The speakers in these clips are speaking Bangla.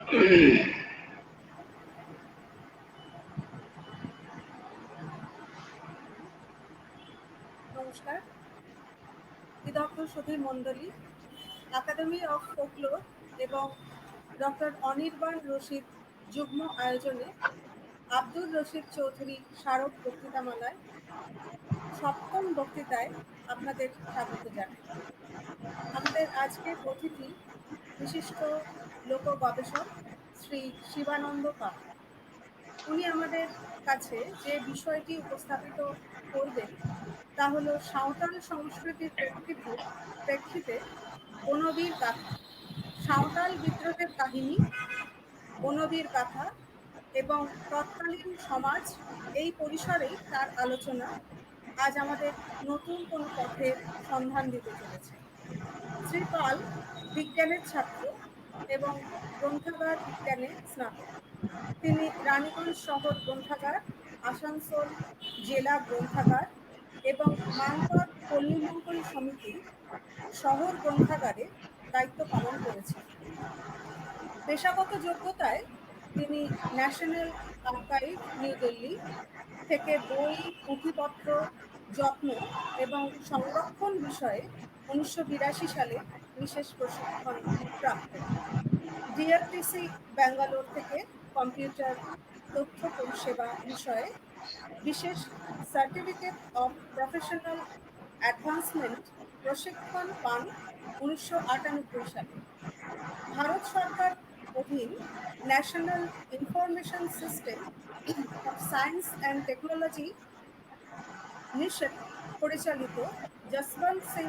নমস্কার, বিদগ্ধ সুধী মণ্ডলী, একাডেমি অফ ফোকলোর এবং ডক্টর অনির্বাণ রশিদ যুগ্ম আয়োজনে আব্দুর রশিদ চৌধুরী স্মারক বক্তৃতামালায় সপ্তম বক্তৃতায় আপনাদের স্বাগত জানাই। আমাদের আজকের অতিথি বিশিষ্ট লোক গবেষক শ্রী শিবানন্দ পাল। উনি আমাদের কাছে যে বিষয়টি উপস্থাপিত করবেন তা হলো সাঁওতাল সংস্কৃতির প্রেক্ষিতে বনবীর গাথা, সাঁওতাল বিদ্রোহের কাহিনী, বনবীর গাথা এবং তৎকালীন সমাজ, এই পরিসরেই তার আলোচনা আজ আমাদের নতুন কোনো পথের সন্ধান দিতে চলেছে। শ্রী পাল বিজ্ঞানের ছাত্র এবং গ্রন্থাগার বিজ্ঞানে স্নাতক। তিনি রানীগঞ্জ শহর গ্রন্থাগার, আসানসোল জেলা গ্রন্থাগার এবং মানকড় পল্লীমঙ্গল সমিতি শহর গ্রন্থাগারে দায়িত্ব পালন করেছেন। পেশাগত যোগ্যতায় তিনি ন্যাশনাল আর্কাইভ নিউ দিল্লি থেকে বই, পুঁথিপত্র যত্ন এবং সংরক্ষণ বিষয়ে 1982 সালে বিশেষ প্রশিক্ষণ প্রাপ্ত। ডিআরটিসি ব্যাঙ্গালোর থেকে কম্পিউটার তথ্য পরিষেবা বিষয়ে বিশেষ সার্টিফিকেট অফ প্রফেশনাল অ্যাডভান্সমেন্ট প্রশিক্ষণ পান 1998 সালে। ভারত সরকার অধীন national information system of science and technology নিষেধ পরিচালিত যশবন্ত সিং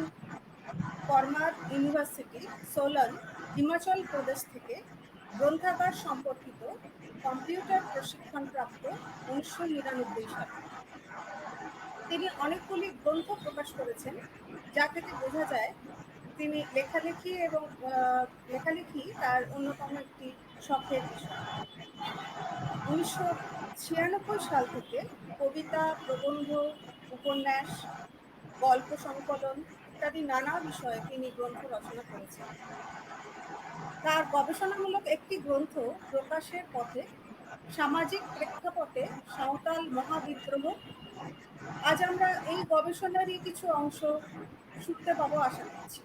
পরমার ইউনিভার্সিটি, সোলন, হিমাচল প্রদেশ থেকে গ্রন্থাগার সম্পর্কিত কম্পিউটার প্রশিক্ষণপ্রাপ্ত 1999 সালে। তিনি অনেকগুলি গ্রন্থ প্রকাশ করেছেন, যা থেকে বোঝা যায় তিনি লেখালেখি তার অন্যতম একটি শখের বিষয়। 1996 সাল থেকে কবিতা, প্রবন্ধ, উপন্যাস, গল্প সংকলন ইত্যাদি নানা বিষয়ে তিনি গ্রন্থ রচনা করেছেন। তার গবেষণামূলক একটি গ্রন্থ প্রকাশের পথে, সামাজিক প্রেক্ষাপটে সাঁওতাল মহাবিদ্রোহ। আজ আমরা এই গবেষণারই কিছু অংশ শুনতে পাবো আশা করছি।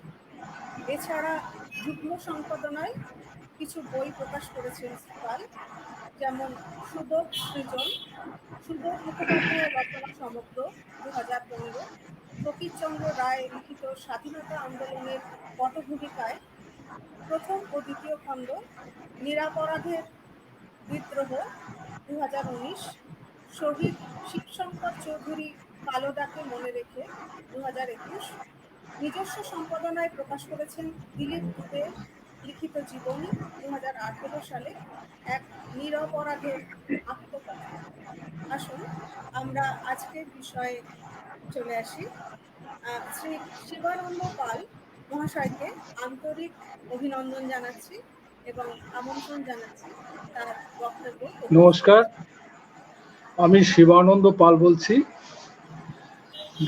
এছাড়া যুগ্ম সম্পাদনায় কিছু বই প্রকাশ করেছেন পাল, যেমন সুবোধ সৃজন, সুবোধ মুখোপাধ্যায়ের রচনা সমগ্র 2015, ফকিরচন্দ্র রায় লিখিত স্বাধীনতা আন্দোলনের পটভূমিকায় প্রথম ও দ্বিতীয় খণ্ড, নিরাপরাধের বিদ্রোহ 2019, শহীদ শিবশঙ্কর চৌধুরী কালো ডাকে মনে রেখে 2021। নিজস্ব সম্পাদনায় প্রকাশ করেছেন দিলীপ দুবে লিখিত জীবনী 2018 সালে, এক নিরপরাধের আত্মকথা। আসুন আমরা আজকের বিষয়ে চলে আসি। শ্রী শিবানন্দ পাল মহাশয়কে আন্তরিক অভিনন্দন জানাচ্ছি এবং আমন্ত্রণ জানাচ্ছি তার বক্তব্য। নমস্কার, আমি শিবানন্দ পাল বলছি।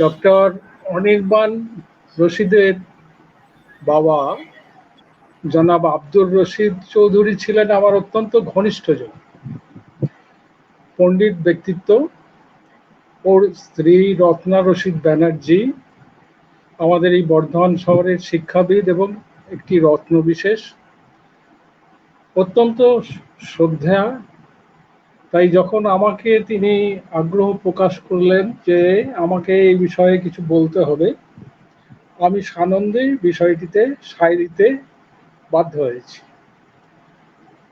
ডক্টর অনির্বাণ রশিদের বাবা জনাব আব্দুর রশিদ চৌধুরী ছিলেন আমার অত্যন্ত ঘনিষ্ঠজন, পণ্ডিত ব্যক্তিত্ব। ওর স্ত্রী রত্না রশিদ ব্যানার্জি আমাদের এই বর্ধমান শহরের শিক্ষাবিদ এবং একটি রত্ন বিশেষ, অত্যন্ত শ্রদ্ধা। তাই যখন আমাকে তিনি আগ্রহ প্রকাশ করলেন যে আমাকে এই বিষয়ে কিছু বলতে হবে, আমি সানন্দে বিষয়টিতে সায় দিতে বাধ্য হয়েছি।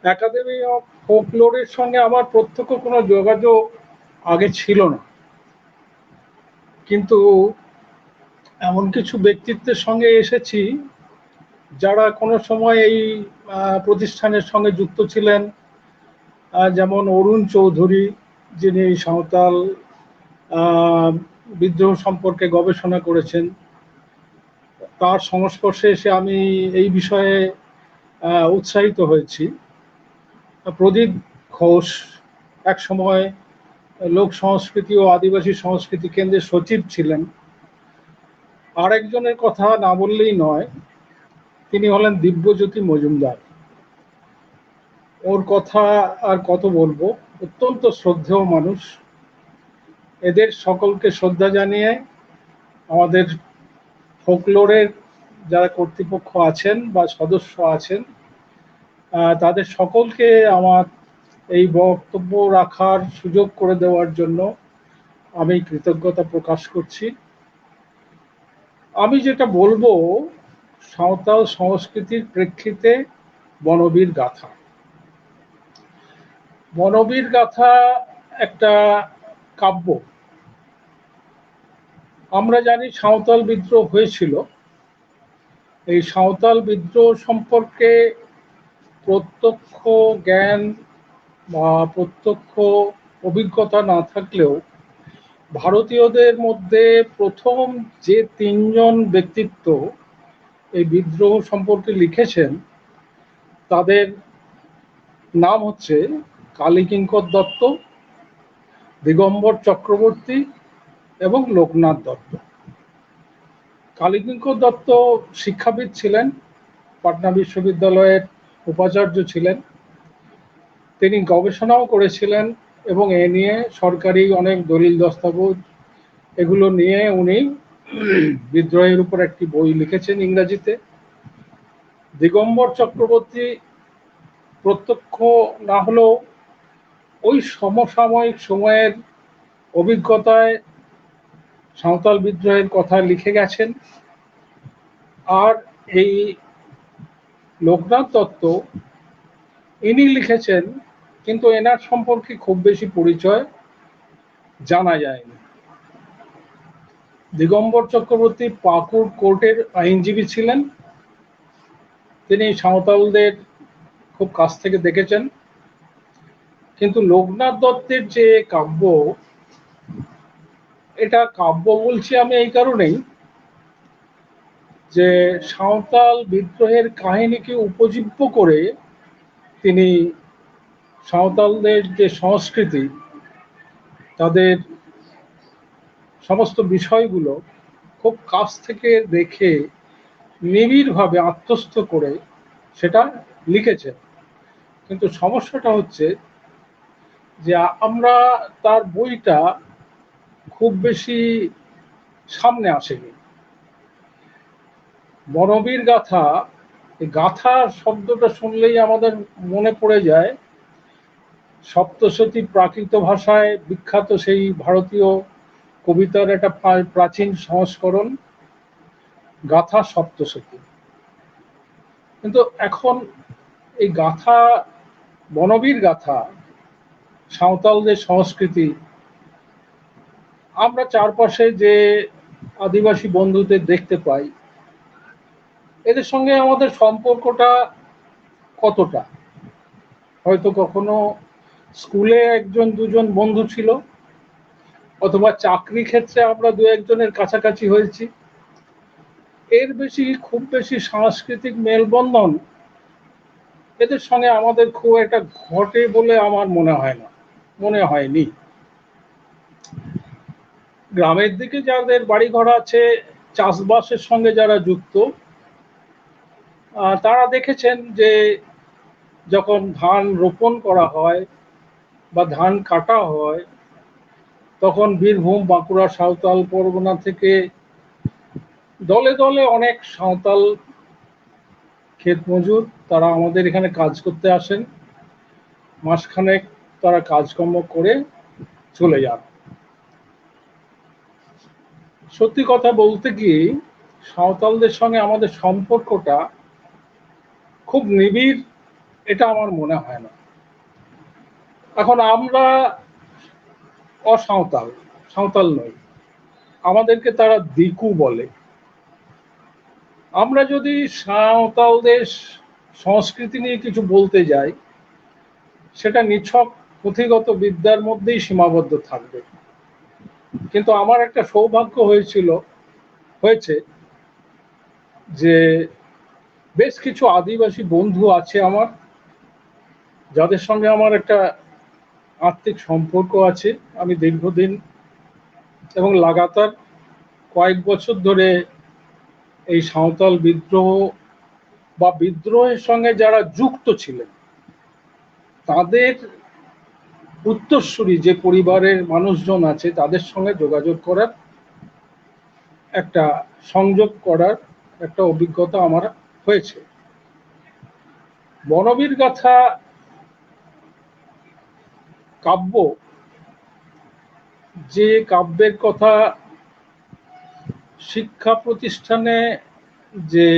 একাডেমি অফ ফোকলোরের সঙ্গে আমার প্রত্যক্ষ কোনো যোগাযোগ আগে ছিল না, কিন্তু এমন কিছু ব্যক্তিত্বের সঙ্গে এসেছি যারা কোনো সময় এই প্রতিষ্ঠানের সঙ্গে যুক্ত ছিলেন, যেমন অরুণ চৌধুরী, যিনি সাঁওতাল বিদ্রোহ সম্পর্কে গবেষণা করেছেন। তার সংস্পর্শে এসে আমি এই বিষয়ে উৎসাহিত হয়েছি। প্রদীপ ঘোষ এক সময় লোক সংস্কৃতি ও আদিবাসী সংস্কৃতি কেন্দ্রের সচিব ছিলেন। আরেকজনের কথা না বললেই নয়, তিনি হলেন দিব্যজ্যোতি মজুমদার। ওর কথা আর কত বলবো, অত্যন্ত শ্রদ্ধেয় মানুষ। এদের সকলকে শ্রদ্ধা জানিয়ে আমাদের ফোকলোরের যারা কর্তৃপক্ষ আছেন বা সদস্য আছেন, তাদের সকলকে আমার এই বক্তব্য রাখার সুযোগ করে দেওয়ার জন্য আমি কৃতজ্ঞতা প্রকাশ করছি। আমি যেটা বলবো, সাঁওতাল সংস্কৃতির প্রেক্ষিতে বনবীর গাথা। বনবীর গাথা একটা কাব্য। আমরা জানি সাঁওতাল বিদ্রোহ হয়েছিল। এই সাঁওতাল বিদ্রোহ সম্পর্কে প্রত্যক্ষ জ্ঞান বা প্রত্যক্ষ অভিজ্ঞতা না থাকলেও ভারতীয়দের মধ্যে প্রথম যে তিনজন ব্যক্তিত্ব এই বিদ্রোহ সম্পর্কে লিখেছেন, তাদের নাম হচ্ছে কালীকিঙ্কর দত্ত, দিগম্বর চক্রবর্তী এবং লোকনাথ দত্ত। কালীকিঙ্কর দত্ত শিক্ষাবিদ ছিলেন, পাটনা বিশ্ববিদ্যালয়ের উপাচার্য ছিলেন। তিনি গবেষণাও করেছিলেন এবং এ নিয়ে সরকারি অনেক দলিল দস্তাবেজ এগুলো নিয়ে উনি বিদ্রোহের উপর একটি বই লিখেছেন ইংরাজিতে। দিগম্বর চক্রবর্তী প্রত্যক্ষ না হলেও ওই সমসাময়িক সময়ের অভিজ্ঞতায় সাঁওতাল বিদ্রোহের কথা লিখে গেছেন। আর এই লোকনাথ দত্ত, ইনি লিখেছেন, কিন্তু এনার সম্পর্কে খুব বেশি পরিচয় জানা যায়নি। দিগম্বর চক্রবর্তী পাকুড় কোর্টের আইনজীবী ছিলেন। তিনি সাঁওতালদের খুব কাছ থেকে দেখেছেন। কিন্তু লোকনাথ দত্তের যে কাব্য, এটা কাব্য বলছি আমি এই কারণেই যে সাঁওতাল বিদ্রোহের কাহিনীকে উপজীব্য করে তিনি সাঁওতালদের যে সংস্কৃতি, তাদের সমস্ত বিষয়গুলো খুব কাছ থেকে দেখে নিবিড়ভাবে আত্মস্থ করে সেটা লিখেছেন। কিন্তু সমস্যাটা হচ্ছে যে আমরা তার বইটা খুব বেশি সামনে আসেনি। বনবীর গাথা, এই গাথা শব্দটা শুনলেই আমাদের মনে পড়ে যায় সপ্তশতী প্রাকৃত ভাষায় বিখ্যাত সেই ভারতীয় কবিতার একটা প্রাচীন সংস্করণ, গাথা সপ্তশতী। কিন্তু এখন এই গাথা, বনবীর গাথা, সাঁওতালদের সংস্কৃতি, আমরা চারপাশে যে আদিবাসী বন্ধুদের দেখতে পাই, এদের সঙ্গে আমাদের সম্পর্কটা কতটা? হয়তো কখনো স্কুলে একজন দুজন বন্ধু ছিল, অথবা চাকরি ক্ষেত্রে আমরা দু একজনের কাছাকাছি হয়েছি। এর বেশি, খুব বেশি সাংস্কৃতিক মেলবন্ধন এদের সঙ্গে আমাদের খুব একটা ঘটে বলে আমার মনে হয় না, মনে হয়নি। গ্রামের দিকে যাদের বাড়িঘর আছে, চাষবাসের সঙ্গে যারা যুক্ত, তারা দেখেছেন যে যখন ধান রোপণ করা হয় বা ধান কাটা হয়, তখন বীরভূম, বাঁকুড়া, সাঁওতাল পরগনা থেকে দলে দলে অনেক সাঁওতাল ক্ষেত মজুর তারা আমাদের এখানে কাজ করতে আসেন। মাসখানেক তারা কাজকর্ম করে চলে যান। সত্যি কথা বলতে কি, সাঁওতালদের সঙ্গে আমাদের সম্পর্কটা খুব নিবিড়, এটা আমার মনে হয় না। এখন আমরা অসাঁওতাল, সাঁওতাল নই, আমাদেরকে তারা দিকু বলে। আমরা যদি সাঁওতালদের সংস্কৃতি নিয়ে কিছু বলতে যাই, সেটা নিছক পুঁথিগত বিদ্যার মধ্যেই সীমাবদ্ধ থাকবে। কিন্তু আমার একটা সৌভাগ্য হয়েছে যে বেশ কিছু আদিবাসী বন্ধু আছে আমার, যাদের সঙ্গে আমার একটা আত্মিক সম্পর্ক আছে। আমি দীর্ঘদিন এবং লাগাতার কয়েক বছর ধরে এই সাঁওতাল বিদ্রোহ বা বিদ্রোহের সঙ্গে যারা যুক্ত ছিলেন, তাদের উত্তরসূরি যে পরিবারের মানুষজন আছে তাদের সঙ্গে যোগাযোগ করার একটা সংযোগ করার একটা অভিজ্ঞতা আমার হয়েছে। বনবীর গাথা কাব্য, যে কাব্যের কথা শিক্ষা প্রতিষ্ঠানে যে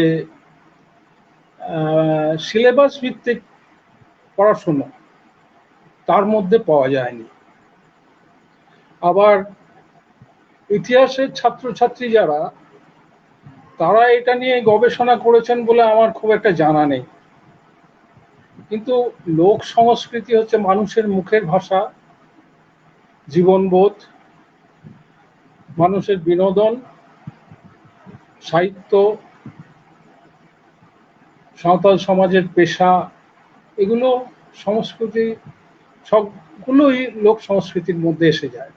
সিলেবাস ভিত্তিক পড়াশোনা তার মধ্যে পাওয়া যায়নি। আবার ইতিহাসের ছাত্রছাত্রী যারা, তারা এটা নিয়ে গবেষণা করেছেন বলে আমার খুব একটা জানা নেই। কিন্তু লোক সংস্কৃতি হচ্ছে মানুষের মুখের ভাষা, জীবনবোধ, মানুষের বিনোদন, সাহিত্য, সাঁওতাল সমাজের পেশা, এগুলো সংস্কৃতি, সবগুলোই লোক সংস্কৃতির মধ্যে এসে যায়।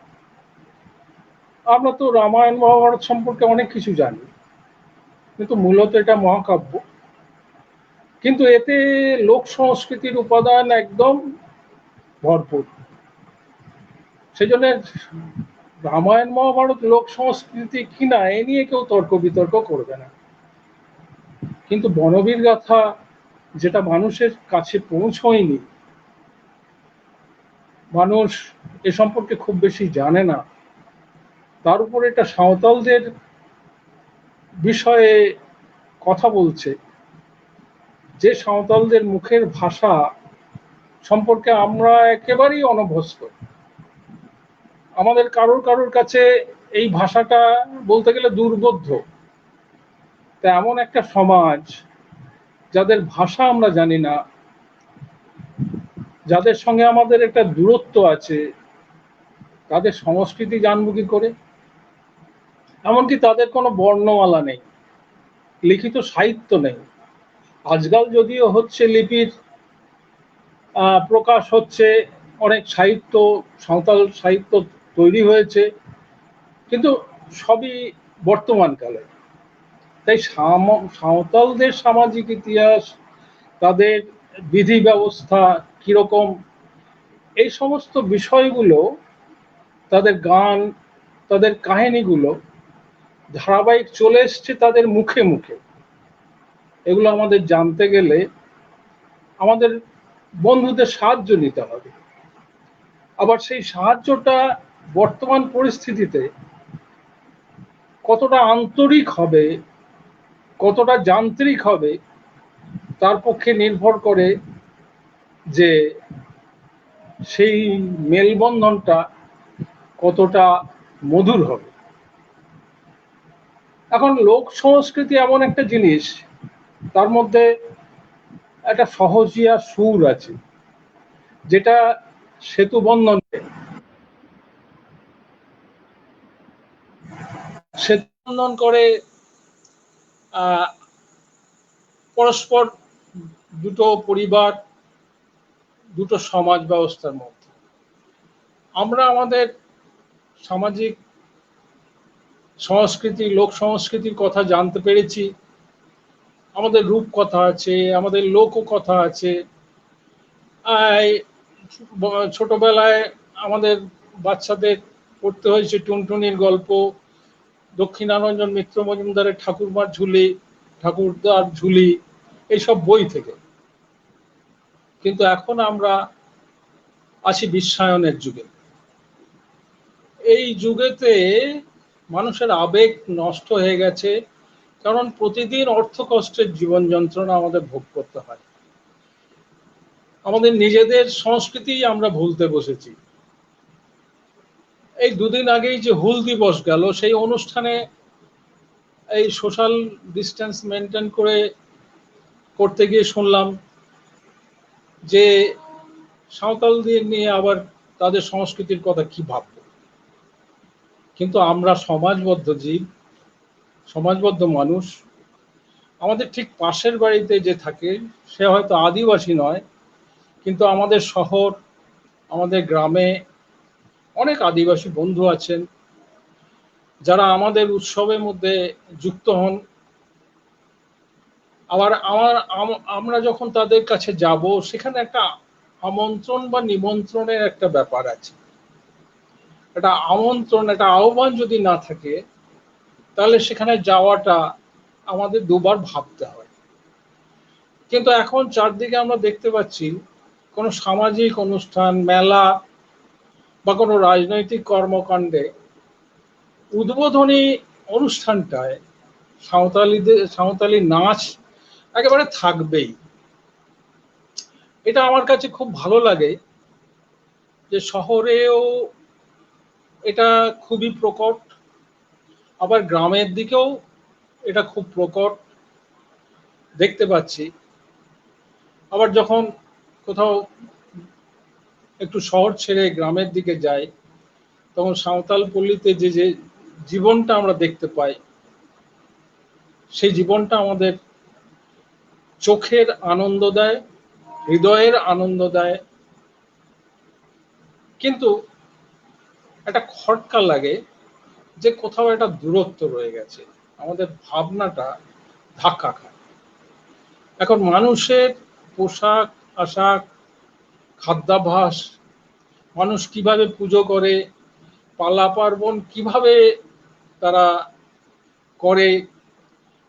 আমরা তো রামায়ণ মহাভারত সম্পর্কে অনেক কিছু জানি, কিন্তু মূলত এটা মহাকাব্য, কিন্তু এতে লোক সংস্কৃতির উপাদান একদম ভরপুর। সেজন্য রামায়ণ মহাভারত লোক সংস্কৃতি কিনা এ নিয়ে কেউ তর্ক বিতর্ক করবে না। কিন্তু বনবীর গাথা যেটা মানুষের কাছে পৌঁছয়নি, মানুষ এ সম্পর্কে খুব বেশি জানে না, তার উপর এটা সাঁওতালদের বিষয়ে কথা বলছে, যে সাঁওতালদের মুখের ভাষা সম্পর্কে আমরা একেবারেই অনভ্যস্ত। আমাদের কারোর কারোর কাছে এই ভাষাটা বলতে গেলে দুর্বোধ্য। তা এমন একটা সমাজ, যাদের ভাষা আমরা জানি না, যাদের সঙ্গে আমাদের একটা দূরত্ব আছে, তাদের সংস্কৃতি জানবো কি করে? এমনকি তাদের কোনো বর্ণমালা নেই, লিখিত সাহিত্য নেই। আজকাল যদিও হচ্ছে লিপির প্রকাশ হচ্ছে, অনেক সাহিত্য, সাঁওতাল সাহিত্য তৈরি হয়েছে, কিন্তু সবই বর্তমানকালে। তাই সাঁওতালদের সামাজিক ইতিহাস, তাদের বিধি ব্যবস্থা কিরকম, এই সমস্ত বিষয়গুলো, তাদের গান, তাদের কাহিনীগুলো ধারাবাহিক চলে এসছে তাদের মুখে মুখে। এগুলো আমাদের জানতে গেলে আমাদের বন্ধুদের সাহায্য নিতে হবে। আবার সেই সাহায্যটা বর্তমান পরিস্থিতিতে কতটা আন্তরিক হবে, কতটা যান্ত্রিক হবে, তার পক্ষে নির্ভর করে যে সেই মেলবন্ধনটা কতটা মধুর হবে। এখন লোক সংস্কৃতি এমন একটা জিনিস, তার মধ্যে একটা সহজিয়া সুর আছে, যেটা সেতু বন্ধন করে পরস্পর দুটো পরিবার, দুটো সমাজ ব্যবস্থার মধ্যে। আমরা আমাদের সামাজিক সংস্কৃতি, লোক সংস্কৃতির কথা জানতে পেরেছি। আমাদের রূপকথা আছে, আমাদের লোককথা আছে। ছোটবেলায় আমাদের বাচ্চাদের পড়তে হয়েছে টুনটুনির গল্প, দক্ষিণারঞ্জন মিত্র মজুমদারের ঠাকুরমার ঝুলি, ঠাকুরদার ঝুলি, এইসব বই থেকে। কিন্তু এখন আমরা আছি বিশ্বায়নের যুগে। এই যুগেতে মানুষের আবেগ নষ্ট হয়ে গেছে, কারণ প্রতিদিন অর্থকষ্টের জীবন যন্ত্রণা আমাদের ভোগ করতে হয়। আমাদের নিজেদের সংস্কৃতি আমরা ভুলতে বসেছি। এই দুদিন আগেই যে হুল দিবস গেল, সেই অনুষ্ঠানে এই সোশ্যাল ডিস্টেন্স মেনটেন করে করতে গিয়ে শুনলাম যে সাঁওতালদের নিয়ে আবার তাদের সংস্কৃতির কথা কি ভাবব। কিন্তু আমরা সমাজবদ্ধ জীব, সমাজবদ্ধ মানুষ। আমাদের ঠিক পাশের বাড়িতে যে থাকে, সে হয়তো আদিবাসী নয়, কিন্তু আমাদের শহর, আমাদের গ্রামে অনেক আদিবাসী বন্ধু আছেন, যারা আমাদের উৎসবের মধ্যে যুক্ত হন। আবার আমরা যখন তাদের কাছে যাব, সেখানে একটা আমন্ত্রণ বা নিমন্ত্রণের একটা ব্যাপার আছে। একটা আমন্ত্রণ, একটা আহ্বান যদি না থাকে, তাহলে সেখানে যাওয়াটা আমাদের দুবার ভাবতে হয়। কিন্তু এখন চারদিকে আমরা দেখতে পাচ্ছি কোনো সামাজিক অনুষ্ঠান, মেলা বা কোনো রাজনৈতিক কর্মকাণ্ডে উদ্বোধনী অনুষ্ঠানটায় সাঁওতালি নাচ একেবারে থাকবেই। এটা আমার কাছে খুব ভালো লাগে যে শহরেও এটা খুবই প্রকট, আবার গ্রামের দিকেও এটা খুব প্রকট দেখতে পাচ্ছি। আবার যখন কোথাও একটু শহর ছেড়ে গ্রামের দিকে যাই, তখন সাঁওতাল পল্লীতে যে যে জীবনটা আমরা দেখতে পাই, সেই জীবনটা আমাদের চোখের আনন্দ দেয়, হৃদয়ের আনন্দ দেয়। কিন্তু একটা খটকা লাগে যে কোথাও একটা দূরত্ব রয়ে গেছে, আমাদের ভাবনাটা ধাক্কা খায়। এখন মানুষের পোশাক আশাক, খাদ্যাভ্যাস, মানুষ কিভাবে পুজো করে, পালা পার্বণ কিভাবে তারা করে,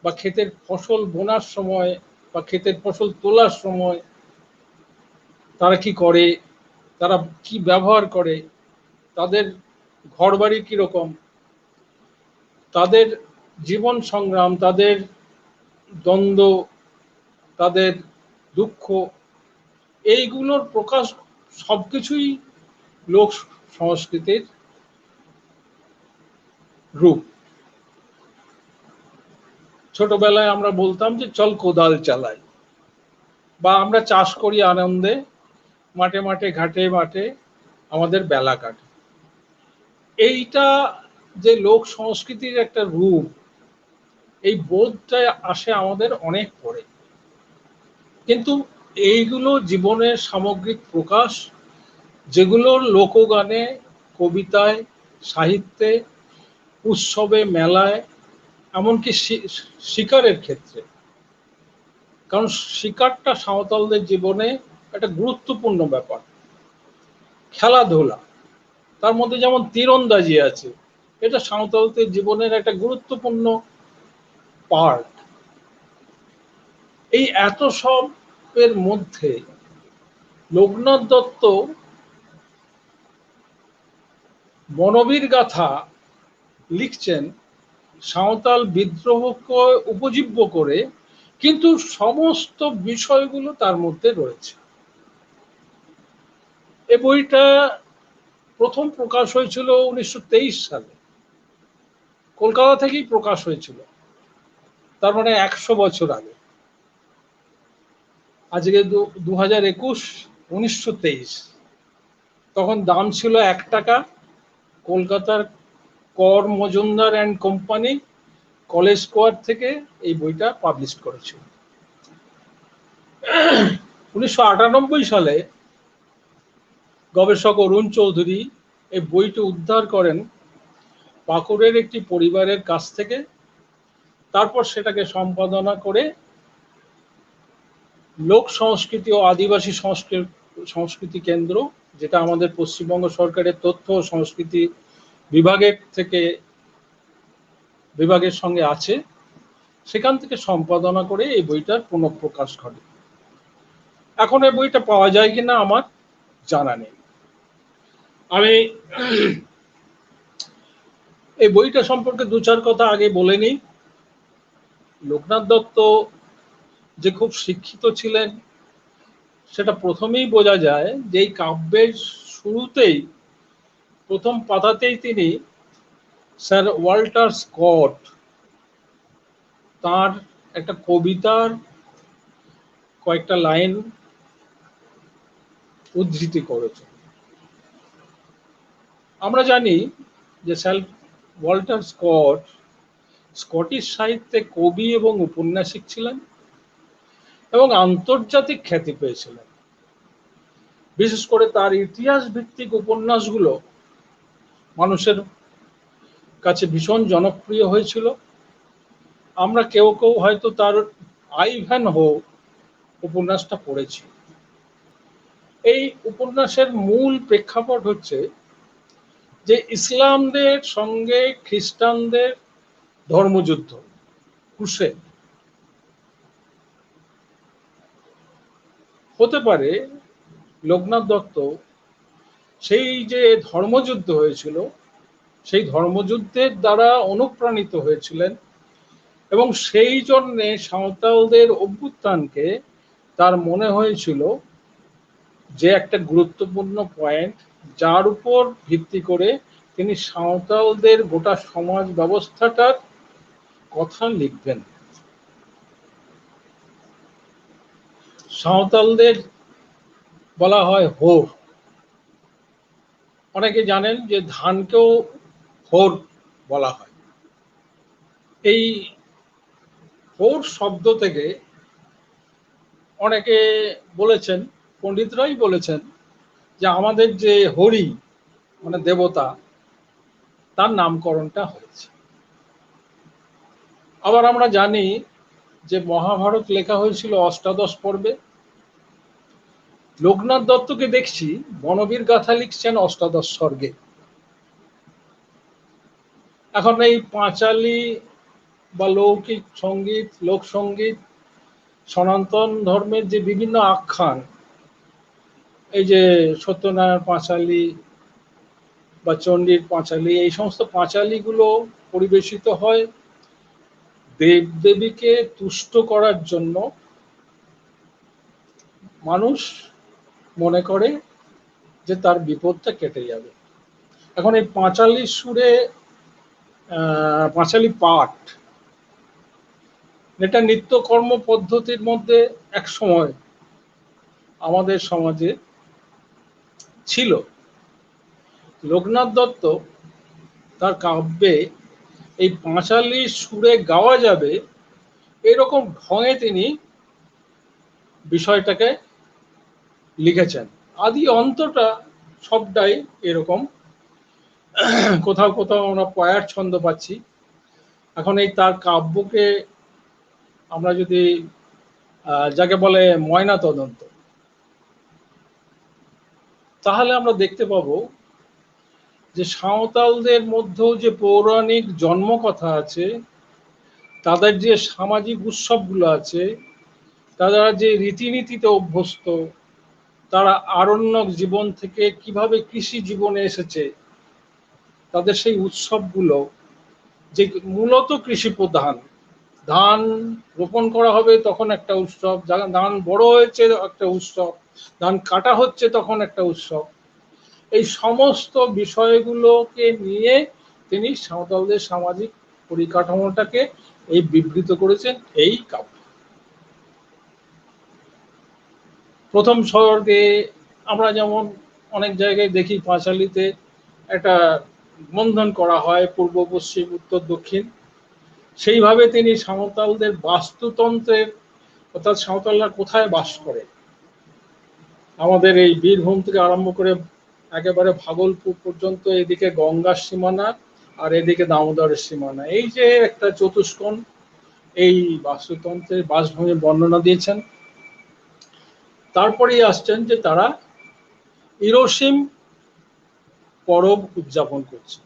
বা ক্ষেতের ফসল বোনার সময় বা ক্ষেতের ফসল তোলার সময় তারা কি করে, তারা কি ব্যবহার করে, তাদের ঘরবাড়ি কিরকম, তাদের জীবন সংগ্রাম, তাদের দ্বন্দ্ব, তাদের দুঃখ, এইগুলোর প্রকাশ সবকিছুই লোক সংস্কৃতির রূপ। ছোটবেলায় আমরা বলতাম যে চল কোদাল চালাই, বা আমরা চাষ করি আনন্দে, মাঠে মাঠে ঘাটে মাঠে আমাদের বেলা কাটে। এইটা যে লোক সংস্কৃতির একটা রূপ, এই বোধটা আসে আমাদের অনেক পরে। কিন্তু এইগুলো জীবনের সামগ্রিক প্রকাশ, যেগুলো লোকগানে, কবিতায়, সাহিত্যে, উৎসবে, মেলায়, এমনকি শিকারের ক্ষেত্রে। কারণ শিকারটা সাঁওতালদের জীবনে একটা গুরুত্বপূর্ণ ব্যাপার। খেলাধুলা, তার মধ্যে যেমন তীরন্দাজি আছে, এটা সাঁওতালদের জীবনের একটা গুরুত্বপূর্ণ পার্ট। এই এত সবের মধ্যে লোকনাথ দত্ত বনবীর গাথা লিখছেন সাঁওতাল বিদ্রোহকে উপজীব্য করে, কিন্তু সমস্ত বিষয়গুলো তার মধ্যে রয়েছে। এ বইটা প্রথম প্রকাশ হয়েছিল 1923 সালে, কলকাতা থেকেই প্রকাশ হয়েছিল, তার মানে 100 বছর আগে। আজকে 2021, 1923, তখন দাম ছিল 1 টাকা। কলকাতার কর Majumdar and company college square থেকে এই বইটা পাবলিশ করেছিল। 1998 সালে গবেষক অরুণ চৌধুরী এই বইটি উদ্ধার করেন পাকুড়ের একটি পরিবারের কাছ থেকে। তারপর সেটাকে সম্পাদনা করে লোক সংস্কৃতি ও আদিবাসী সংস্কৃতি কেন্দ্র, যেটা আমাদের পশ্চিমবঙ্গ সরকারের তথ্য ও সংস্কৃতি বিভাগের সঙ্গে আছে, সেখান থেকে সম্পাদনা করে এই বইটার পুনঃপ্রকাশ ঘটে। এখন এই বইটা পাওয়া যায় কিনা আমার জানা নেই। আমি এই বইটা সম্পর্কে 2-4 কথা আগে বলে নিই। লোকনাথ দত্ত যে খুব শিক্ষিত ছিলেন, সেটা প্রথমেই বোঝা যায় যে এই কাব্যের শুরুতেই, প্রথম পাতাতেই তিনি স্যার ওয়াল্টার স্কট তার একটা কবিতার কয়েকটা লাইন উদ্ধৃতি করেছেন। আমরা জানি যে স্যার ওয়াল্টার স্কট স্কটিশ সাহিত্যে কবি এবং উপন্যাসিক ছিলেন এবং আন্তর্জাতিক খ্যাতি পেয়েছিলেন। বিশেষ করে তার ইতিহাস ভিত্তিক উপন্যাসগুলো মানুষের কাছে ভীষণ জনপ্রিয় হয়েছিল। আমরা কেউ কেউ হয়তো তার আইভ্যানহো উপন্যাসটা পড়েছি। এই উপন্যাসের মূল প্রেক্ষাপট হচ্ছে যে ইসলামদের সঙ্গে খ্রিস্টানদের ধর্মযুদ্ধ, ক্রুসেড। হতে পারে লোকনাথ দত্ত সেই যে ধর্মযুদ্ধ হয়েছিল সেই ধর্মযুদ্ধের দ্বারা অনুপ্রাণিত হয়েছিলেন এবং সেই জন্যে সাঁওতালদের অভ্যুত্থানকে তার মনে হয়েছিল যে একটা গুরুত্বপূর্ণ পয়েন্ট, যার উপর ভিত্তি করে তিনি সাঁওতালদের গোটা সমাজ ব্যবস্থাটার কথা লিখবেন। সাঁওতালদের বলা হয় হোর। অনেকে জানেন যে ধানকেও হোর বলা হয়। এই হোর শব্দ থেকে অনেকে বলেছেন, পণ্ডিতরাই বলেছেন যে আমাদের যে হরি মানে দেবতা, তার নামকরণটা হয়েছে। আবার আমরা জানি যে মহাভারত লেখা হয়েছিল অষ্টাদশ পর্বে। লোকনাথ দত্তকে দেখছি বনবীর গাথা লিখছেন অষ্টাদশ স্বর্গে। এখন এই পাঁচালী বা লৌকিক সঙ্গীত, লোকসঙ্গীত, সনাতন ধর্মের যে বিভিন্ন আখ্যান, এই যে সত্যনারায়ণ পাঁচালী বা চণ্ডীর পাঁচালী, এই সমস্ত পাঁচালীগুলো পরিবেশিত হয় দেবদেবীকে তুষ্ট করার জন্য। মানুষ মনে করে যে তার বিপদটা কেটে যাবে। এখন এই পাঁচালী সুরে পাঁচালী পাঠ, এটা নিত্যকর্ম পদ্ধতির মধ্যে এক সময় আমাদের সমাজে ছিল। লোকনাথ দত্ত তার কাব্যে এই পাঁচালী সুরে গাওয়া যাবে এরকম ঢঙে তিনি বিষয়টাকে লিখেছেন। আদি অন্তটা সবটাই এরকম। কোথাও কোথাও আমরা পয়ার ছন্দ পাচ্ছি। এখন এই তার কাব্যকে আমরা যদি যাকে বলে ময়না তদন্ত, তাহলে আমরা দেখতে পাবো যে সাঁওতালদের মধ্যেও যে পৌরাণিক জন্মকথা আছে, তাদের যে সামাজিক উৎসবগুলো আছে, তারা যে রীতিনীতিতে অভ্যস্ত, তারা আরণ্যক জীবন থেকে কিভাবে কৃষি জীবনে এসেছে, তাদের সেই উৎসবগুলো যে মূলত কৃষি প্রধান। ধান রোপণ করা হবে তখন একটা উৎসব, ধান বড় হয়েছে একটা উৎসব, ধান কাটা হচ্ছে তখন একটা উৎসব। এই সমস্ত বিষয়গুলোকে নিয়ে তিনি সাঁওতালদের সামাজিক পরিকাঠামোটাকে এই বিবৃত করেছেন এই কাব্য। প্রথম স্বর্গে আমরা যেমন অনেক জায়গায় দেখি পাঁচালীতে একটা বন্ধন করা হয় পূর্ব পশ্চিম উত্তর দক্ষিণ, সেইভাবে তিনি সাঁওতালদের বাস্তুতন্ত্রের, অর্থাৎ সাঁওতালরা কোথায় বাস করে, আমাদের এই বীরভূম থেকে আরম্ভ করে একেবারে ভাগলপুর পর্যন্ত, এদিকে গঙ্গার সীমানা আর এদিকে দামোদরের সীমানা, এই যে একটা চতুষ্কোণ, এই বাস্তুতন্ত্রের বাসভূমি বর্ণনা দিয়েছেন। তারপরেই আসছেন যে তারা ইরোসিম পরব উদযাপন করছে।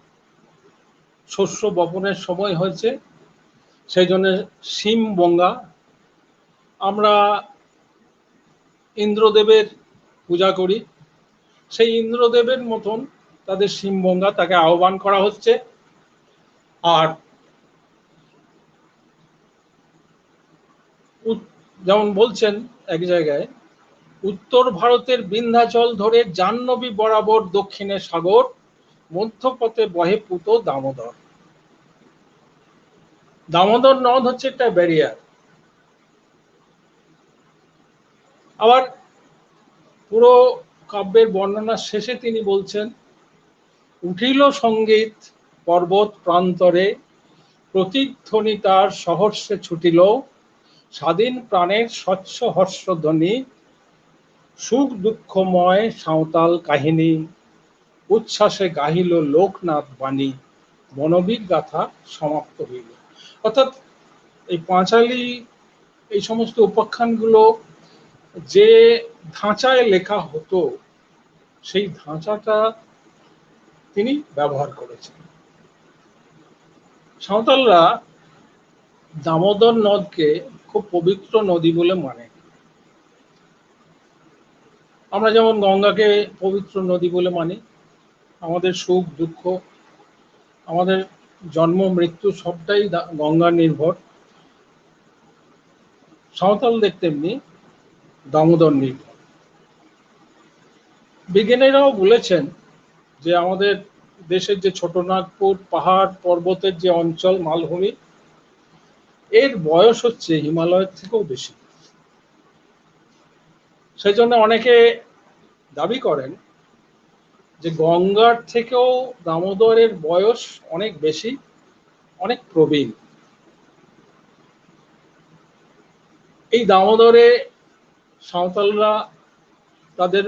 শস্য বপনের সময় হয়েছে, সেই জন্য সিম বঙ্গা। আমরা ইন্দ্রদেবের পূজা করি, সেই ইন্দ্রদেবের মতন তাদের সিম বঙ্গা, তাকে আহ্বান করা হচ্ছে। আর যেমন বলছেন এক জায়গায়, উত্তর ভারতের বিন্ধ্যাচল ধরে জাহ্নবী বরাবর দক্ষিণে সাগর, মধ্যপথে বহে পুত দামোদর। দামোদর নদ হচ্ছে একটা ব্যারিয়ার। আবার পুরো কাব্যের বর্ণনার শেষে তিনি বলছেন, উঠিল সঙ্গীত পর্বত প্রান্তরে, প্রতিধ্বনি তার সহর্ষে ছুটিল, স্বাধীন প্রাণের স্বচ্ছ হর্ষধ্বনি, সুখ দুঃখময় সাঁওতাল কাহিনী, উচ্ছ্বাসে গাহিল লোকনাথ বাণী, বনবীর গাথা সমাপ্ত হইল। অর্থাৎ এই পাঁচালী এই সমস্ত উপাখ্যানগুলো যে ধাঁচায় লেখা হতো সেই ধাঁচাটা তিনি ব্যবহার করেছেন। সাঁওতালরা দামোদর নদকে খুব পবিত্র নদী বলে মানে। আমরা যেমন গঙ্গাকে পবিত্র নদী বলে মানি, আমাদের সুখ দুঃখ, আমাদের জন্ম মৃত্যু সবটাই গঙ্গা নির্ভর। সাঁওতালদের তেমনি দামোদর নির্ভর। বিজ্ঞানীরাও বলেছেন যে আমাদের দেশের যে ছোটনাগপুর পাহাড় পর্বতের যে অঞ্চল মালভূমি, এর বয়স হচ্ছে হিমালয়ের থেকেও বেশি। সেই জন্য অনেকে দাবি করেন যে গঙ্গার থেকেও দামোদরের বয়স অনেক বেশি, অনেক প্রবীণ। এই দামোদরে সাঁওতালরা তাদের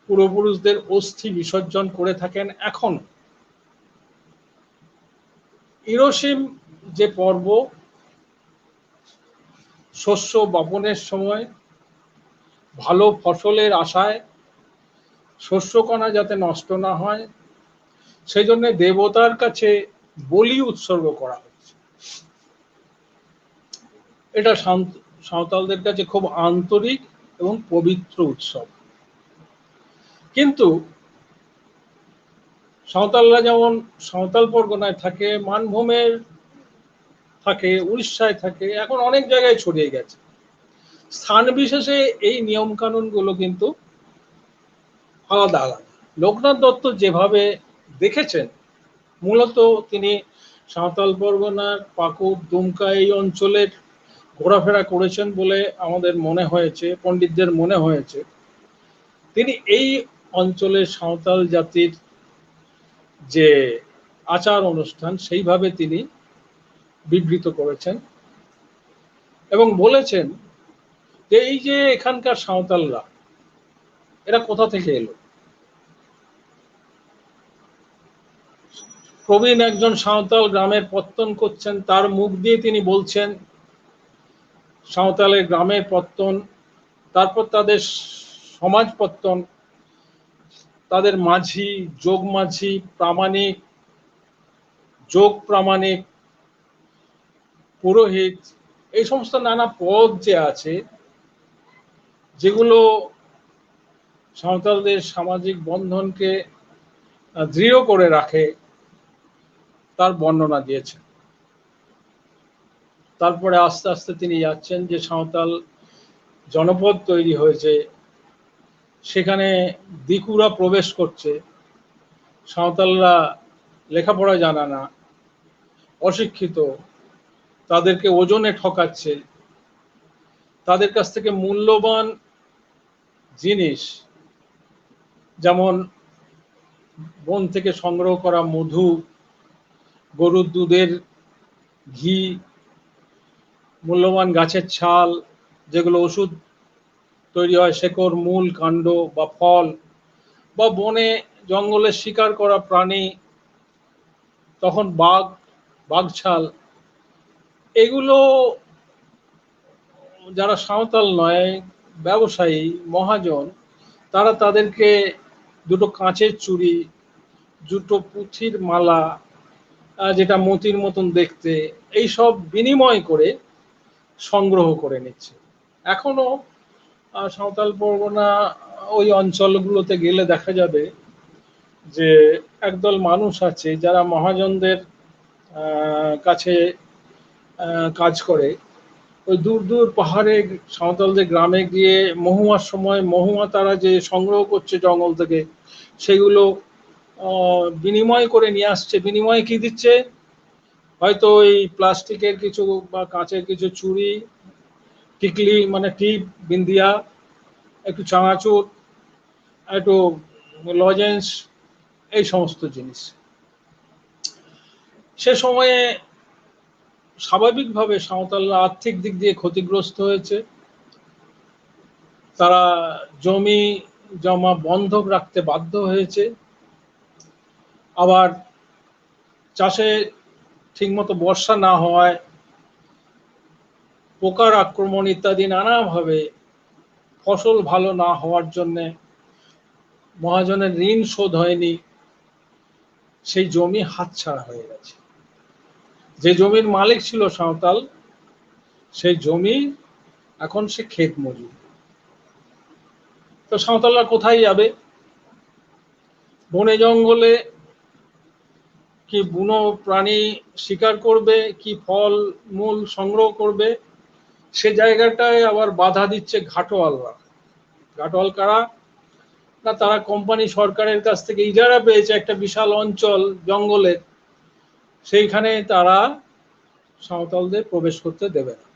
পূর্বপুরুষদের অস্থি বিসর্জন করে থাকেন এখন। ইরোসিম যে পর্ব, শস্য বপনের সময় ভালো ফসলের আশায় শস্যকণা যাতে নষ্ট না হয় সেই জন্য দেবতার কাছে বলি উৎসর্গ করা হচ্ছে। এটা সাঁওতালদের কাছে খুব আন্তরিক এবং পবিত্র উৎসব। কিন্তু সাঁওতালরা যেমন সাঁওতাল পরগনায় থাকে, মানভূমের থাকে, উড়িষ্যায় থাকে, এখন অনেক জায়গায় ছড়িয়ে গেছে। স্থান বিশেষে এই নিয়ম কানুন গুলো কিন্তু আলাদা আলাদা। লোকনাথ দত্ত যেভাবে দেখেছেন, মূলত তিনি সাঁওতাল পরগনার পাকুড়, দুমকা এই অঞ্চলের ঘোরাফেরা করেছেন বলে আমাদের মনে হয়েছে, পণ্ডিতদের মনে হয়েছে। তিনি এই অঞ্চলের সাঁওতাল জাতির যে আচার অনুষ্ঠান সেইভাবে তিনি বিবৃত করেছেন এবং বলেছেন যে এই যে এখানকার সাঁওতালরা এরা কোথা থেকে এলো। প্রবীণ একজন সাঁওতাল গ্রামের পত্তন করছেন, তার মুখ দিয়ে তিনি বলছেন সাঁওতালের গ্রামের পত্তন, তারপর তাদের সমাজ পত্তন, তাদের মাঝি, যোগ মাঝি, প্রামাণিক, যোগ প্রামাণিক, পুরোহিত, এই সমস্ত নানা পদ যে আছে যেগুলো সাঁওতালদের সামাজিক বন্ধনকে দৃঢ় করে রাখে, তার বর্ণনা দিয়েছেন। তারপরে আস্তে আস্তে তিনি যাচ্ছেন যে সাঁওতাল জনপদ তৈরি হয়েছে, সেখানে দিকুরা প্রবেশ করছে, সাঁওতালরা লেখাপড়া জানা না, অশিক্ষিত, তাদেরকে ওজনে ঠকাচ্ছে, তাদের কাছ থেকে মূল্যবান জিনিস যেমন বন থেকে সংগ্রহ করা মধু, গরুর দুধের ঘি, মূল্যবান গাছের ছাল, যেগুলো ওষুধ তৈরি হয়, শেকড়, মূল, কাণ্ড বা ফল, বা বনে জঙ্গলে শিকার করা প্রাণী, তখন বাঘ, বাঘছাল, এগুলো যারা সাঁওতাল নয়, ব্যবসায়ী, মহাজন, তারা তাদেরকে দুটো কাঁচের চুড়ি, দুটো পুঁথির মালা, যেটা মতির মতন দেখতে, এইসব বিনিময় করে সংগ্রহ করে নিচ্ছে। এখনো সাঁওতাল পরগনা ওই অঞ্চলগুলোতে গেলে দেখা যাবে যে একদল মানুষ আছে যারা মহাজনদের কাছে কাজ করে। ওই দূর দূর পাহাড়ে সাঁওতালদের গ্রামে গিয়ে মহুয়ার সময় মহুয়া তারা যে সংগ্রহ করছে জঙ্গল থেকে, সেগুলো বিনিময় করে নিয়ে আসছে। বিনিময়ে কি দিচ্ছে? হয়তো ওই প্লাস্টিকের কিছু বা কাঁচের কিছু চুড়ি, টিকলি মানে টিপ, বিন্দিয়া, একটু চানাচুর, একটু লজেন্স, এই সমস্ত জিনিস। সে সময়ে স্বাভাবিকভাবে সাঁওতালরা আর্থিক দিক দিয়ে ক্ষতিগ্রস্ত হয়েছে। তারা জমি জমা বন্ধক রাখতে বাধ্য হয়েছে। আবার চাষে ঠিকমতো বর্ষা না হওয়ায় পোকার আক্রমণ ইত্যাদি নানাভাবে ফসল ভালো না হওয়ার জন্যে মহাজনের ঋণ শোধ হয়নি, সেই জমি হাতছাড়া হয়ে গেছে। যে জমির মালিক ছিল সাঁওতাল, সেই জমি এখন সে ক্ষেত মজুর। তো সাঁওতালরা কোথায় যাবে? বনে জঙ্গলে কি বুনো প্রাণী শিকার করবে, কি ফল মূল সংগ্রহ করবে, সে জায়গাটায় আবার বাধা দিচ্ছে ঘাটোয়ালরা। ঘাটোয়াল কারা? না, তারা কোম্পানি সরকারের কাছ থেকে ইজারা পেয়েছে একটা বিশাল অঞ্চল জঙ্গলের, সেইখানে তারা সাঁওতালদের প্রবেশ করতে দেবে না।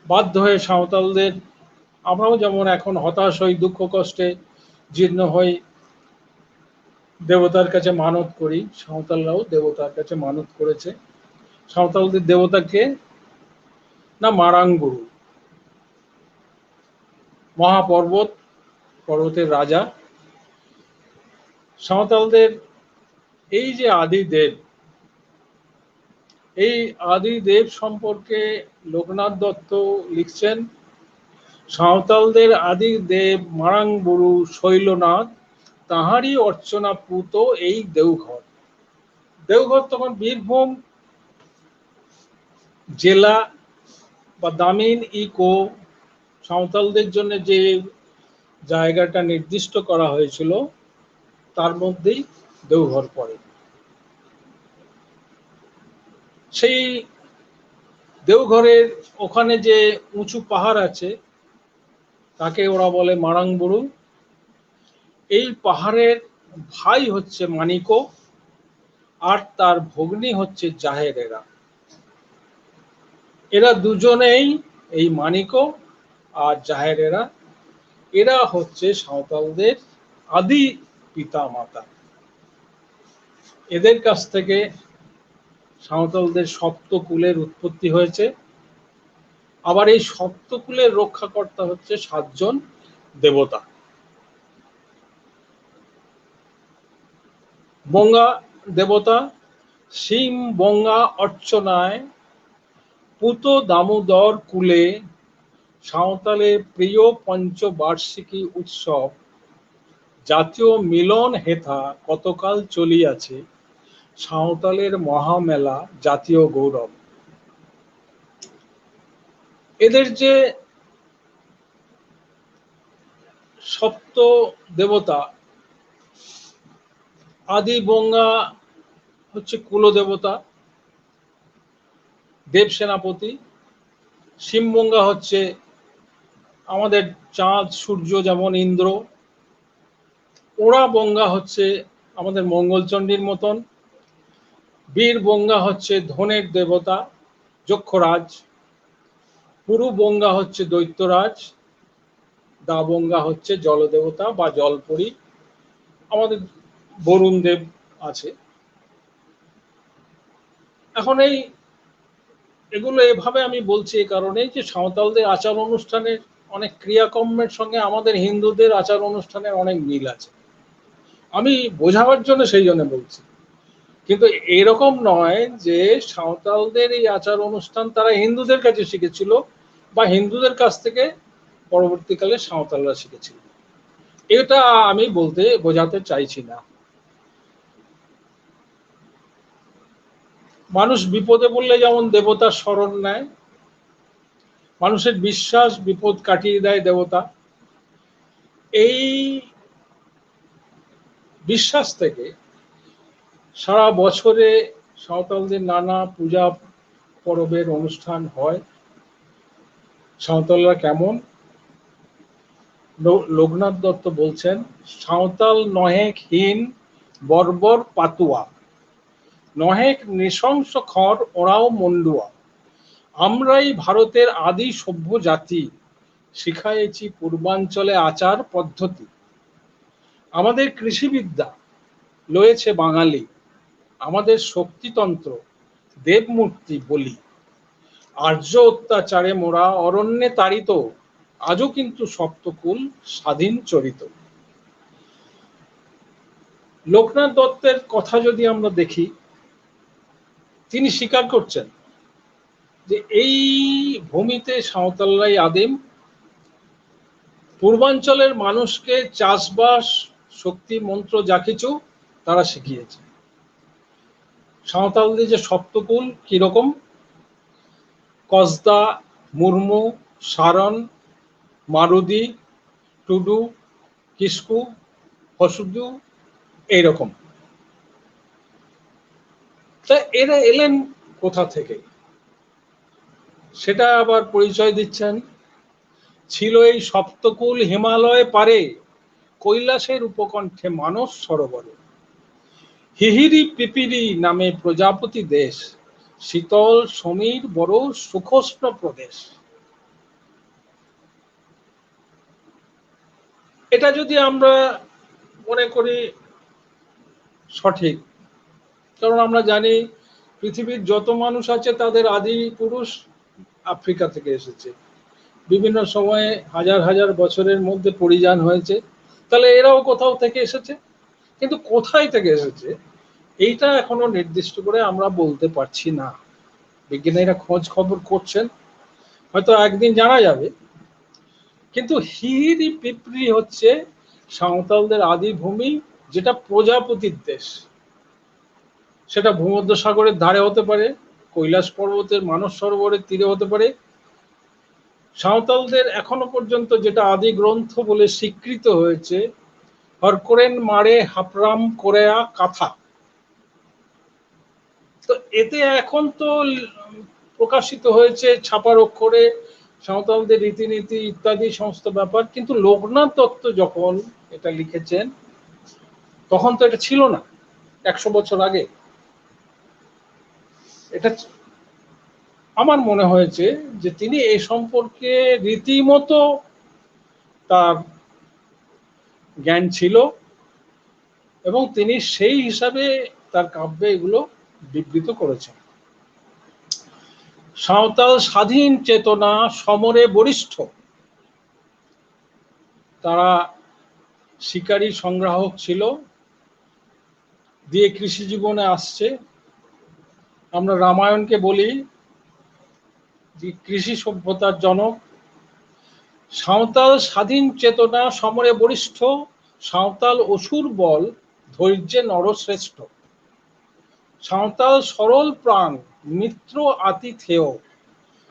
বাধ্য হয়ে সাঁওতালদের, আমরাও যেমন এখন হতাশ হই, দুঃখ কষ্টে জীর্ণ হই, দেবতার কাছে মানত করি, সাঁওতালরাও দেবতার কাছে মানত করেছে। সাঁওতালদের দেবতাকে না মারাংবুরু, মহাপর্বত, পর্বতের রাজা। সাঁওতালদের এই যে আদিদেব, এই আদিদেব সম্পর্কে লোকনাথ দত্ত লিখছেন, সাঁওতালদের আদিদেব মারাংবুরু শৈলনাথ, তাহারই অর্চনা পুত এই দেওঘর। দেওঘর তখন বীরভূম জেলা বা দামিন ইকো সাঁওতালদের জন্য যে জায়গাটা নির্দিষ্ট করা হয়েছিল তার মধ্যেই দেওঘর পড়ে। সেই দেওঘরের ওখানে যে উঁচু পাহাড় আছে তাকে ওরা বলে মারাংবুরু। এই পাহাড়ের ভাই হচ্ছে মানিকো, আর তার ভগ্নী হচ্ছে জাহেরেরা। এরা দুজনেই, এই মানিকো আর জাহেরেরা, এরা হচ্ছে সাঁওতালদের আদি পিতা মাতা। এদের কাছ থেকে সাঁওতালদের সপ্তকুলের উৎপত্তি হয়েছে। আবার এই সপ্তকুলের রক্ষাকর্তা হচ্ছে 7 জন দেবতা। বঙ্গা দেবতা, শিম বঙ্গা অর্চনায় পুত দামোদর কুলে, সাঁওতালের প্রিয় পঞ্চবার্ষিকী উৎসব, জাতীয় মিলন হেথা কতকাল চলিয়াছে, সাঁওতালের মহামেলা জাতীয় গৌরব। এদের যে সপ্ত দেবতা, আদি বঙ্গা হচ্ছে কুলদেবতা, দেব সেনাপতি। শিমবঙ্গা হচ্ছে আমাদের চাঁদ সূর্য যেমন ইন্দ্র। ওরা বঙ্গা হচ্ছে আমাদের মঙ্গলচণ্ডীর মতন। বীর বঙ্গা হচ্ছে ধনের দেবতা যক্ষরাজ। পুরু বঙ্গা হচ্ছে দৈত্যরাজ। দা বঙ্গা হচ্ছে জলদেবতা বা জলপরী, আমাদের বরুণ দেব আছে। এখন এগুলো এভাবে আমি বলছি এই কারণে যে সাঁওতালদের আচার অনুষ্ঠানের অনেক ক্রিয়াকর্মের সঙ্গে আমাদের হিন্দুদের আচার অনুষ্ঠানের অনেক মিল আছে। আমি বোঝাবার জন্য সেই জন্য বলছি, কিন্তু এরকম নয় যে সাঁওতালদের এই আচার অনুষ্ঠান তারা হিন্দুদের কাছে শিখেছিল বা হিন্দুদের কাছ থেকে পরবর্তীকালে সাঁওতালরা শিখেছিল, এটা আমি বোঝাতে চাইছি না। মানুষ বিপদে পড়লে যেমন দেবতার শরণ নেয়, মানুষের বিশ্বাস বিপদ কাটিয়ে দেয় দেবতা, এই বিশ্বাস থেকে সারা বছরে সাঁওতালদের নানা পূজা পরবের অনুষ্ঠান হয়। সাঁওতালরা কেমন? লোকনাথ দত্ত বলছেন, সাঁওতাল নহেক হীন বর্বর পাতুয়া, নহেক নৃশংস খর ওরাও মন্ডুয়া, আমরাই ভারতের আদি সভ্য জাতি, শিখাইছি পূর্বাঞ্চলে আচার পদ্ধতি, আমাদের কৃষিবিদ্যা লয়েছে বাঙালি, আমাদের শক্তিতন্ত্র দেবমূর্তি বলি, আর্য অত্যাচারে মোরা অরণ্যে তাড়িত, আজও কিন্তু সপ্তকুল স্বাধীন চরিত। লোকনাথ দত্তের কথা যদি আমরা দেখি, তিনি স্বীকার করছেন যে এই ভূমিতে সাঁওতালরাই আদিম, পূর্বাঞ্চলের মানুষকে চাষবাস, শক্তি, মন্ত্র যা কিছু তারা শিখিয়েছে। সাঁওতালদের যে সপ্তকুল কিরকম, কসদা, মুর্মু, সারন, মারুদি, টুডু, কিস্কু, হসুদু, এইরকম। তা এরা এলেন কোথা থেকে, সেটা আবার পরিচয় দিচ্ছেন। ছিল এই সপ্তকুল হিমালয় পারে, কৈলাসের উপকণ্ঠে মানস সরোবরে, হিহিরি পিপিরি নামে প্রজাপতি দেশ, শীতল সমীর বড় সুখোষ্ণ প্রদেশ। এটা যদি আমরা মনে করি সঠিক, কারণ আমরা জানি পৃথিবীর যত মানুষ আছে তাদের আদি পুরুষ আফ্রিকা থেকে এসেছে, বিভিন্ন সময়ে হাজার হাজার বছরের মধ্যে পরিযান হয়েছে, তাহলে এরাও কোথাও থেকে এসেছে। কিন্তু কোথায় থেকে এসেছে এইটা এখনো নির্দিষ্ট করে আমরা বলতে পারছি না। বিজ্ঞানীরা খোঁজ খবর করছেন, হয়তো একদিন জানা যাবে। কিন্তু হিহিরি পিপরি হচ্ছে সাঁওতালদের আদি ভূমি, যেটা প্রজাপতির দেশ। সেটা ভূমধ্যসাগরের ধারে হতে পারে, কৈলাস পর্বতের মানস সরোবরের তীরে হতে পারে। সাঁওতালদের এখনো পর্যন্ত যেটা আদি গ্রন্থ বলে স্বীকৃত হয়েছে, হরকোরেন মারে হাপরাম কোরেয়া কাথা। তো এতে এখন তো প্রকাশিত হয়েছে ছাপার অক্ষরে সাঁওতালদের রীতিনীতি ইত্যাদি সমস্ত ব্যাপার, কিন্তু লোকনাথ দত্ত যখন এটা লিখেছেন তখন তো এটা ছিল না, 100 বছর আগে। এটা আমার মনে হয়েছে যে তিনি এই সম্পর্কে রীতিমতো তার জ্ঞান ছিল এবং তিনি সেই হিসাবে তার কাব্যে এগুলো বিবৃত করেছেন। সাঁওতাল স্বাধীন চেতনা সমরে বরিষ্ঠ, তারা শিকারী সংগ্রাহক ছিল, দিয়ে কৃষি জীবনে আসছে। আমরা রামায়ণকে বলি যে কৃষি সভ্যতার জনক। সাঁওতাল স্বাধীন চেতনা সমরে বরিষ্ঠ, সাঁওতাল অসুর বল ধৈর্যে নরশ্রেষ্ঠ। সাঁওতাল সরল প্রাণ মিত্র আতিথেয়,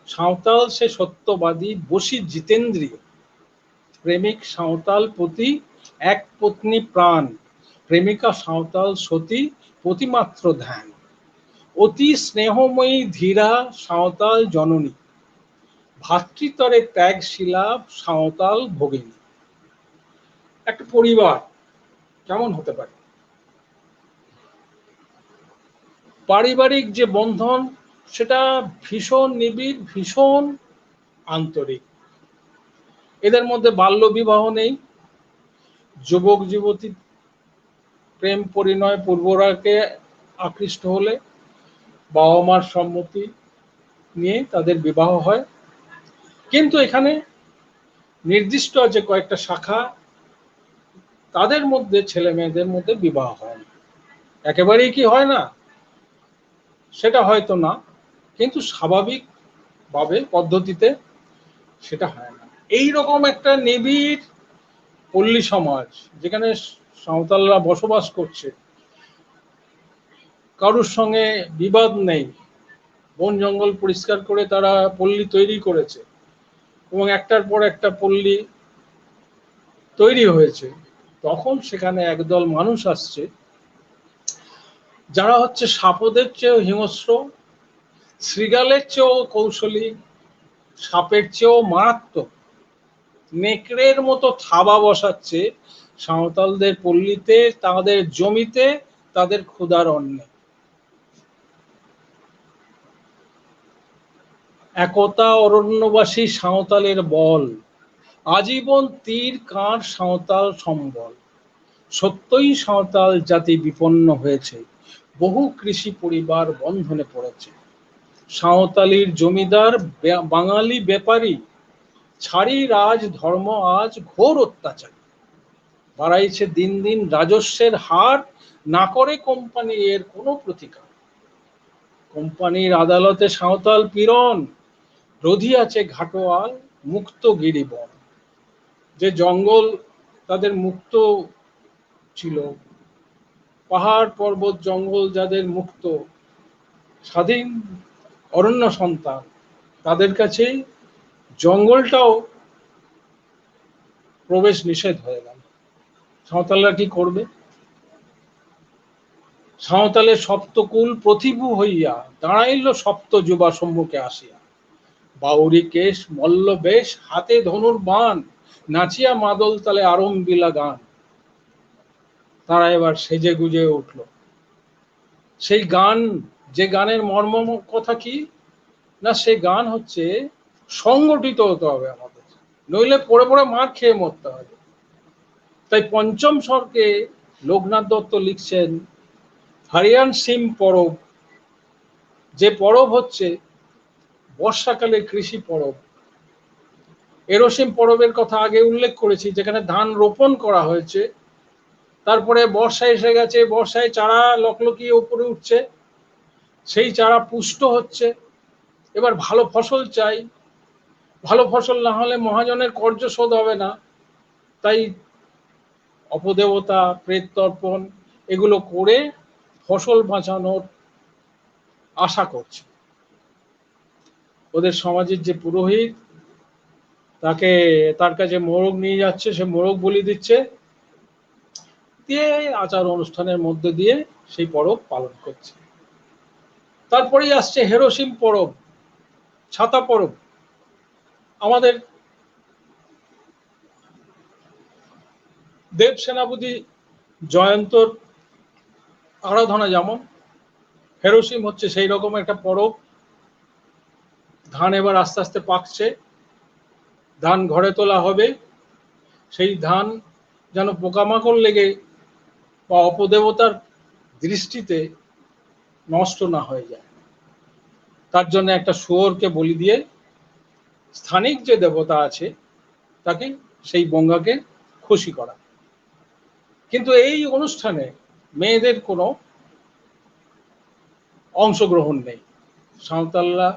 সাঁওতাল সে সত্যবাদী বশী জিতেন্দ্রীয়। প্রেমিক সাঁওতাল পতি এক পত্নী প্রাণ, প্রেমিকা সাঁওতাল সতী পতিমাত্র ধ্যান। অতি স্নেহময়ী ধীরা সাঁওতাল জননী, ভাতৃতরে ত্যাগশীলা সাঁওতাল ভগিনী। একটা পরিবার কেমন হতে পারে, পারিবারিক যে বন্ধন সেটা ভীষণ নিবিড়, ভীষণ আন্তরিক। এদের মধ্যে বাল্য বিবাহ নেই, যুবক যুবতী প্রেম পরিণয় পূর্বরাকে আকৃষ্ট হলে বাবা মার সম্মতি নিয়ে তাদের বিবাহ হয়। কিন্তু এখানে নির্দিষ্ট আছে কয়েকটা শাখা, তাদের মধ্যে ছেলে মেয়েদের মধ্যে বিবাহ হয় না। একেবারেই কি হয় না সেটা হয়তো না, কিন্তু স্বাভাবিক ভাবে পদ্ধতিতে সেটা হয় না। এইরকম একটা নিবিড় পল্লী সমাজ যেখানে সাঁওতালরা বসবাস করছে, কারোর সঙ্গে বিবাদ নেই, বন জঙ্গল পরিষ্কার করে তারা পল্লী তৈরি করেছে এবং একটার পর একটা পল্লী তৈরি হয়েছে। তখন সেখানে একদল মানুষ আসছে যারা হচ্ছে সাপদের চেয়েও হিংস্র, শৃগালের চেয়েও কৌশলী, সাপের চেয়েও মারাত্মক, নেকড়ের মতো থাবা বসাচ্ছে সাঁওতালদের পল্লীতে, তাদের জমিতে, তাদের ক্ষুধার অন্নে। একতা অরণ্যবাসী সাঁওতালের বল, আজীবন তীর কাঁড় সাঁওতাল সম্বল। সত্যই সাঁওতাল জাতি বিপন্ন হয়েছে, বহু কৃষি পরিবার বন্ধনে পড়েছে। সাঁওতালির জমিদার বাঙালি ব্যাপারী, ছাড়ি রাজ ধর্ম আজ ঘোর অত্যাচার। বাড়াইছে দিন দিন রাজস্বের হার, না করে কোম্পানি এর কোনো প্রতিকার। কোম্পানির আদালতে সাঁওতাল পীড়ন, রধিয়াছে ঘাটোয়াল মুক্ত গিরিবন। যে জঙ্গল তাদের মুক্ত ছিল, পাহাড় পর্বত জঙ্গল যাদের মুক্ত, স্বাধীন অরণ্য সন্তান, তাদের কাছে জঙ্গলটাও প্রবেশ নিষেধ হয়ে গেল। সাঁওতালরা কি করবে? সাঁওতালের সপ্তকুল প্রতিভু হইয়া দাঁড়াইল সপ্ত যুবা সম্মুখে আসিয়া। বাউরি কেশ মল্ল বেশ, হাতে ধনুর বাণ, নাচিয়া মাদল তালে আরম্বিলা গান। তারা এবার সেজে গুজে উঠল। সেই গান, যে গানের মর্ম কথা কি না, সেই গান হচ্ছে সংগঠিত হতে হবে আমাদের, নইলে পড়ে পড়ে মার খেয়ে মরতে হবে। তাই পঞ্চম স্বরকে লোকনাথ দত্ত লিখছেন হরিয়ান সিম পরব, যে পরব হচ্ছে বর্ষাকালে কৃষি পরব। এরোসিম পরবের কথা আগে উল্লেখ করেছি, যেখানে ধান রোপণ করা হয়েছে, তারপরে বর্ষা এসে গেছে, বর্ষায় চারা লকলকিয়ে উপরে উঠছে, সেই চারা পুষ্ট হচ্ছে, এবার ভালো ফসল চাই, ভালো ফসল না হলে মহাজনের কর্য শোধ হবে না, তাই অপদেবতা প্রেত তর্পণ এগুলো করে ফসল বাঁচানোর আশা করছে। ওদের সমাজের যে পুরোহিত, তার কাছে মোরগ নিয়ে যাচ্ছে, সে মোরগ বলি দিচ্ছে, দিয়ে আচার অনুষ্ঠানের মধ্যে দিয়ে সেই পরব পালন করছে। তারপরেই আসছে হেরোসিম পরব, ছাতা পরব। আমাদের দেব সেনাপতি জয়ন্তর আরাধনা যেমন, হেরোসিম হচ্ছে সেই রকম একটা পরব। ধান এবার আস্তে আস্তে পাকছে, ধান ঘরে তোলা হবে, সেই ধান যেন পোকামাকড় লেগে বা অপদেবতার দৃষ্টিতে নষ্ট না হয়ে যায়, তার জন্য একটা শুয়োরকে বলি দিয়ে স্থানিক যে দেবতা আছে তাকে, সেই বঙ্গাকে খুশি করা। কিন্তু এই অনুষ্ঠানে মেয়েদের কোনো অংশগ্রহণ নেই। সাঁওতালরা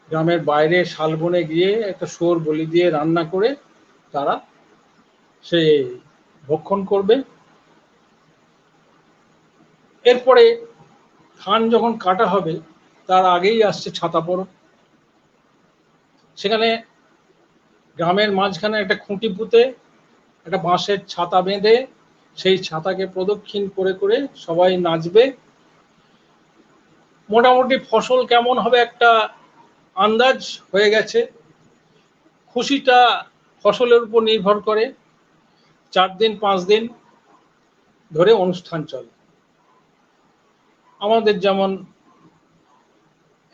গ্রামের বাইরে শালবনে গিয়ে একটা শুয়োর বলি দিয়ে রান্না করে তারা সে ভক্ষণ করবে। এরপরে ধান যখন কাটা হবে তার আগেই আসছে ছাতা পরব। সেখানে গ্রামের মাঝখানে একটা খুঁটি পুঁতে একটা বাঁশের ছাতা বেঁধে সেই ছাতাকে প্রদক্ষিণ করে করে সবাই নাচবে। মোটামুটি ফসল কেমন হবে একটা আন্দাজ হয়ে গেছে। খুশিটা ফসলের উপর নির্ভর করে। 4 দিন 5 দিন ধরে অনুষ্ঠান চলে। আমাদের যেমন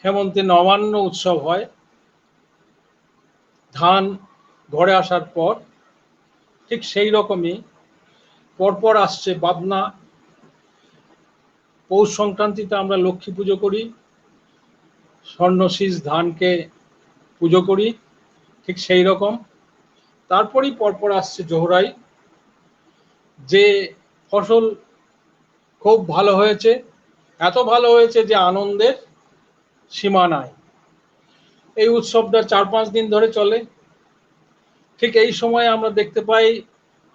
হেমন্তে নবান্ন উৎসব হয়, ধান ঘরে আসার পর ঠিক সেই রকমই পরপর আসছে বাদনা। পৌষ সংক্রান্তিতে আমরা লক্ষ্মী পুজো করি, স্বর্ণশীষ ধানকে পুজো করি, ঠিক সেই রকম। তারপরেই পরপর আসছে জোহরাই, যে ফসল খুব ভালো হয়েছে, এত ভালো হয়েছে যে আনন্দের সীমা নাই। এই উৎসবটা 4-5 দিন ধরে চলে। ঠিক এই সময় আমরা দেখতে পাই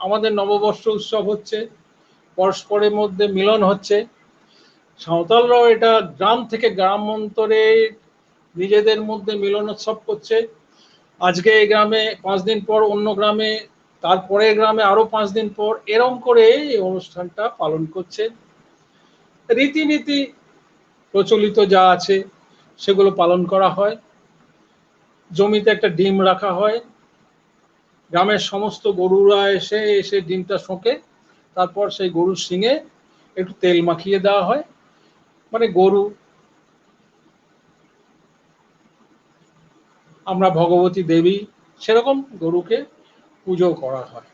আমাদের নববর্ষ উৎসব হচ্ছে, পরস্পরের মধ্যে মিলন হচ্ছে। সাঁওতালরাও এটা গ্রাম থেকে গ্রামান্তরে নিজেদের মধ্যে মিলনোৎসব করছে। আজকে এই গ্রামে 5 দিন পর অন্য গ্রামে, তারপরে গ্রামে আরো 5 দিন পর, এরম করে এই অনুষ্ঠানটা পালন করছে। রীতিনীতি প্রচলিত যা আছে সেগুলো পালন করা হয়। জমিতে একটা ডিম রাখা হয়, গ্রামের সমস্ত গরুরা এসে ডিমটা শোঁকে, তারপর সেই গরুর শিঙে একটু তেল মাখিয়ে দেওয়া হয়, মানে গরু, আমরা ভগবতী দেবী, সেরকম গরুকে পুজো করা হয়।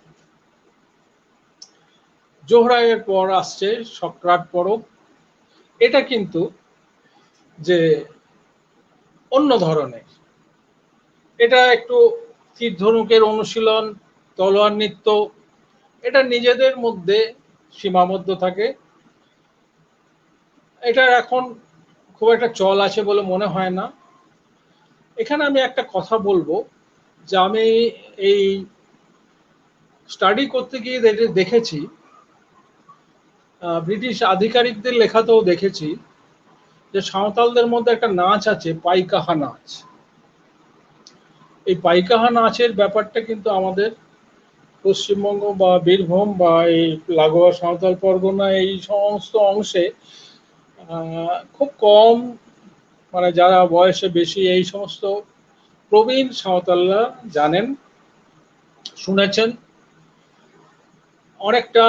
জোহরাইয়ের পর আসছে সক্রাট পরব। এটা কিন্তু যে অন্য ধরনের, এটা একটু তীর ধনুকের অনুশীলন, তলোয়ার নৃত্য, এটা নিজেদের মধ্যে সীমাবদ্ধ থাকে। এটা এখন খুব একটা চল আছে বলে মনে হয় না। এখানে আমি একটা কথা বলবো, যে আমি এই স্টাডি করতে গিয়ে দেখেছি, ব্রিটিশ আধিকারিকদের লেখাতেও দেখেছি, যে সাঁওতালদের মধ্যে একটা নাচ আছে, পাইকাহা নাচ। এই পাইকাহা নাচের ব্যাপারটা কিন্তু আমাদের পশ্চিমবঙ্গ বা বীরভূম বা এই লাগোয়া সাঁওতাল পরগনা এই সমস্ত অংশে খুব কম, মানে যারা বয়সে বেশি এই সমস্ত প্রবীণ সাঁওতালরা জানেন, শুনেছেন। অনেকটা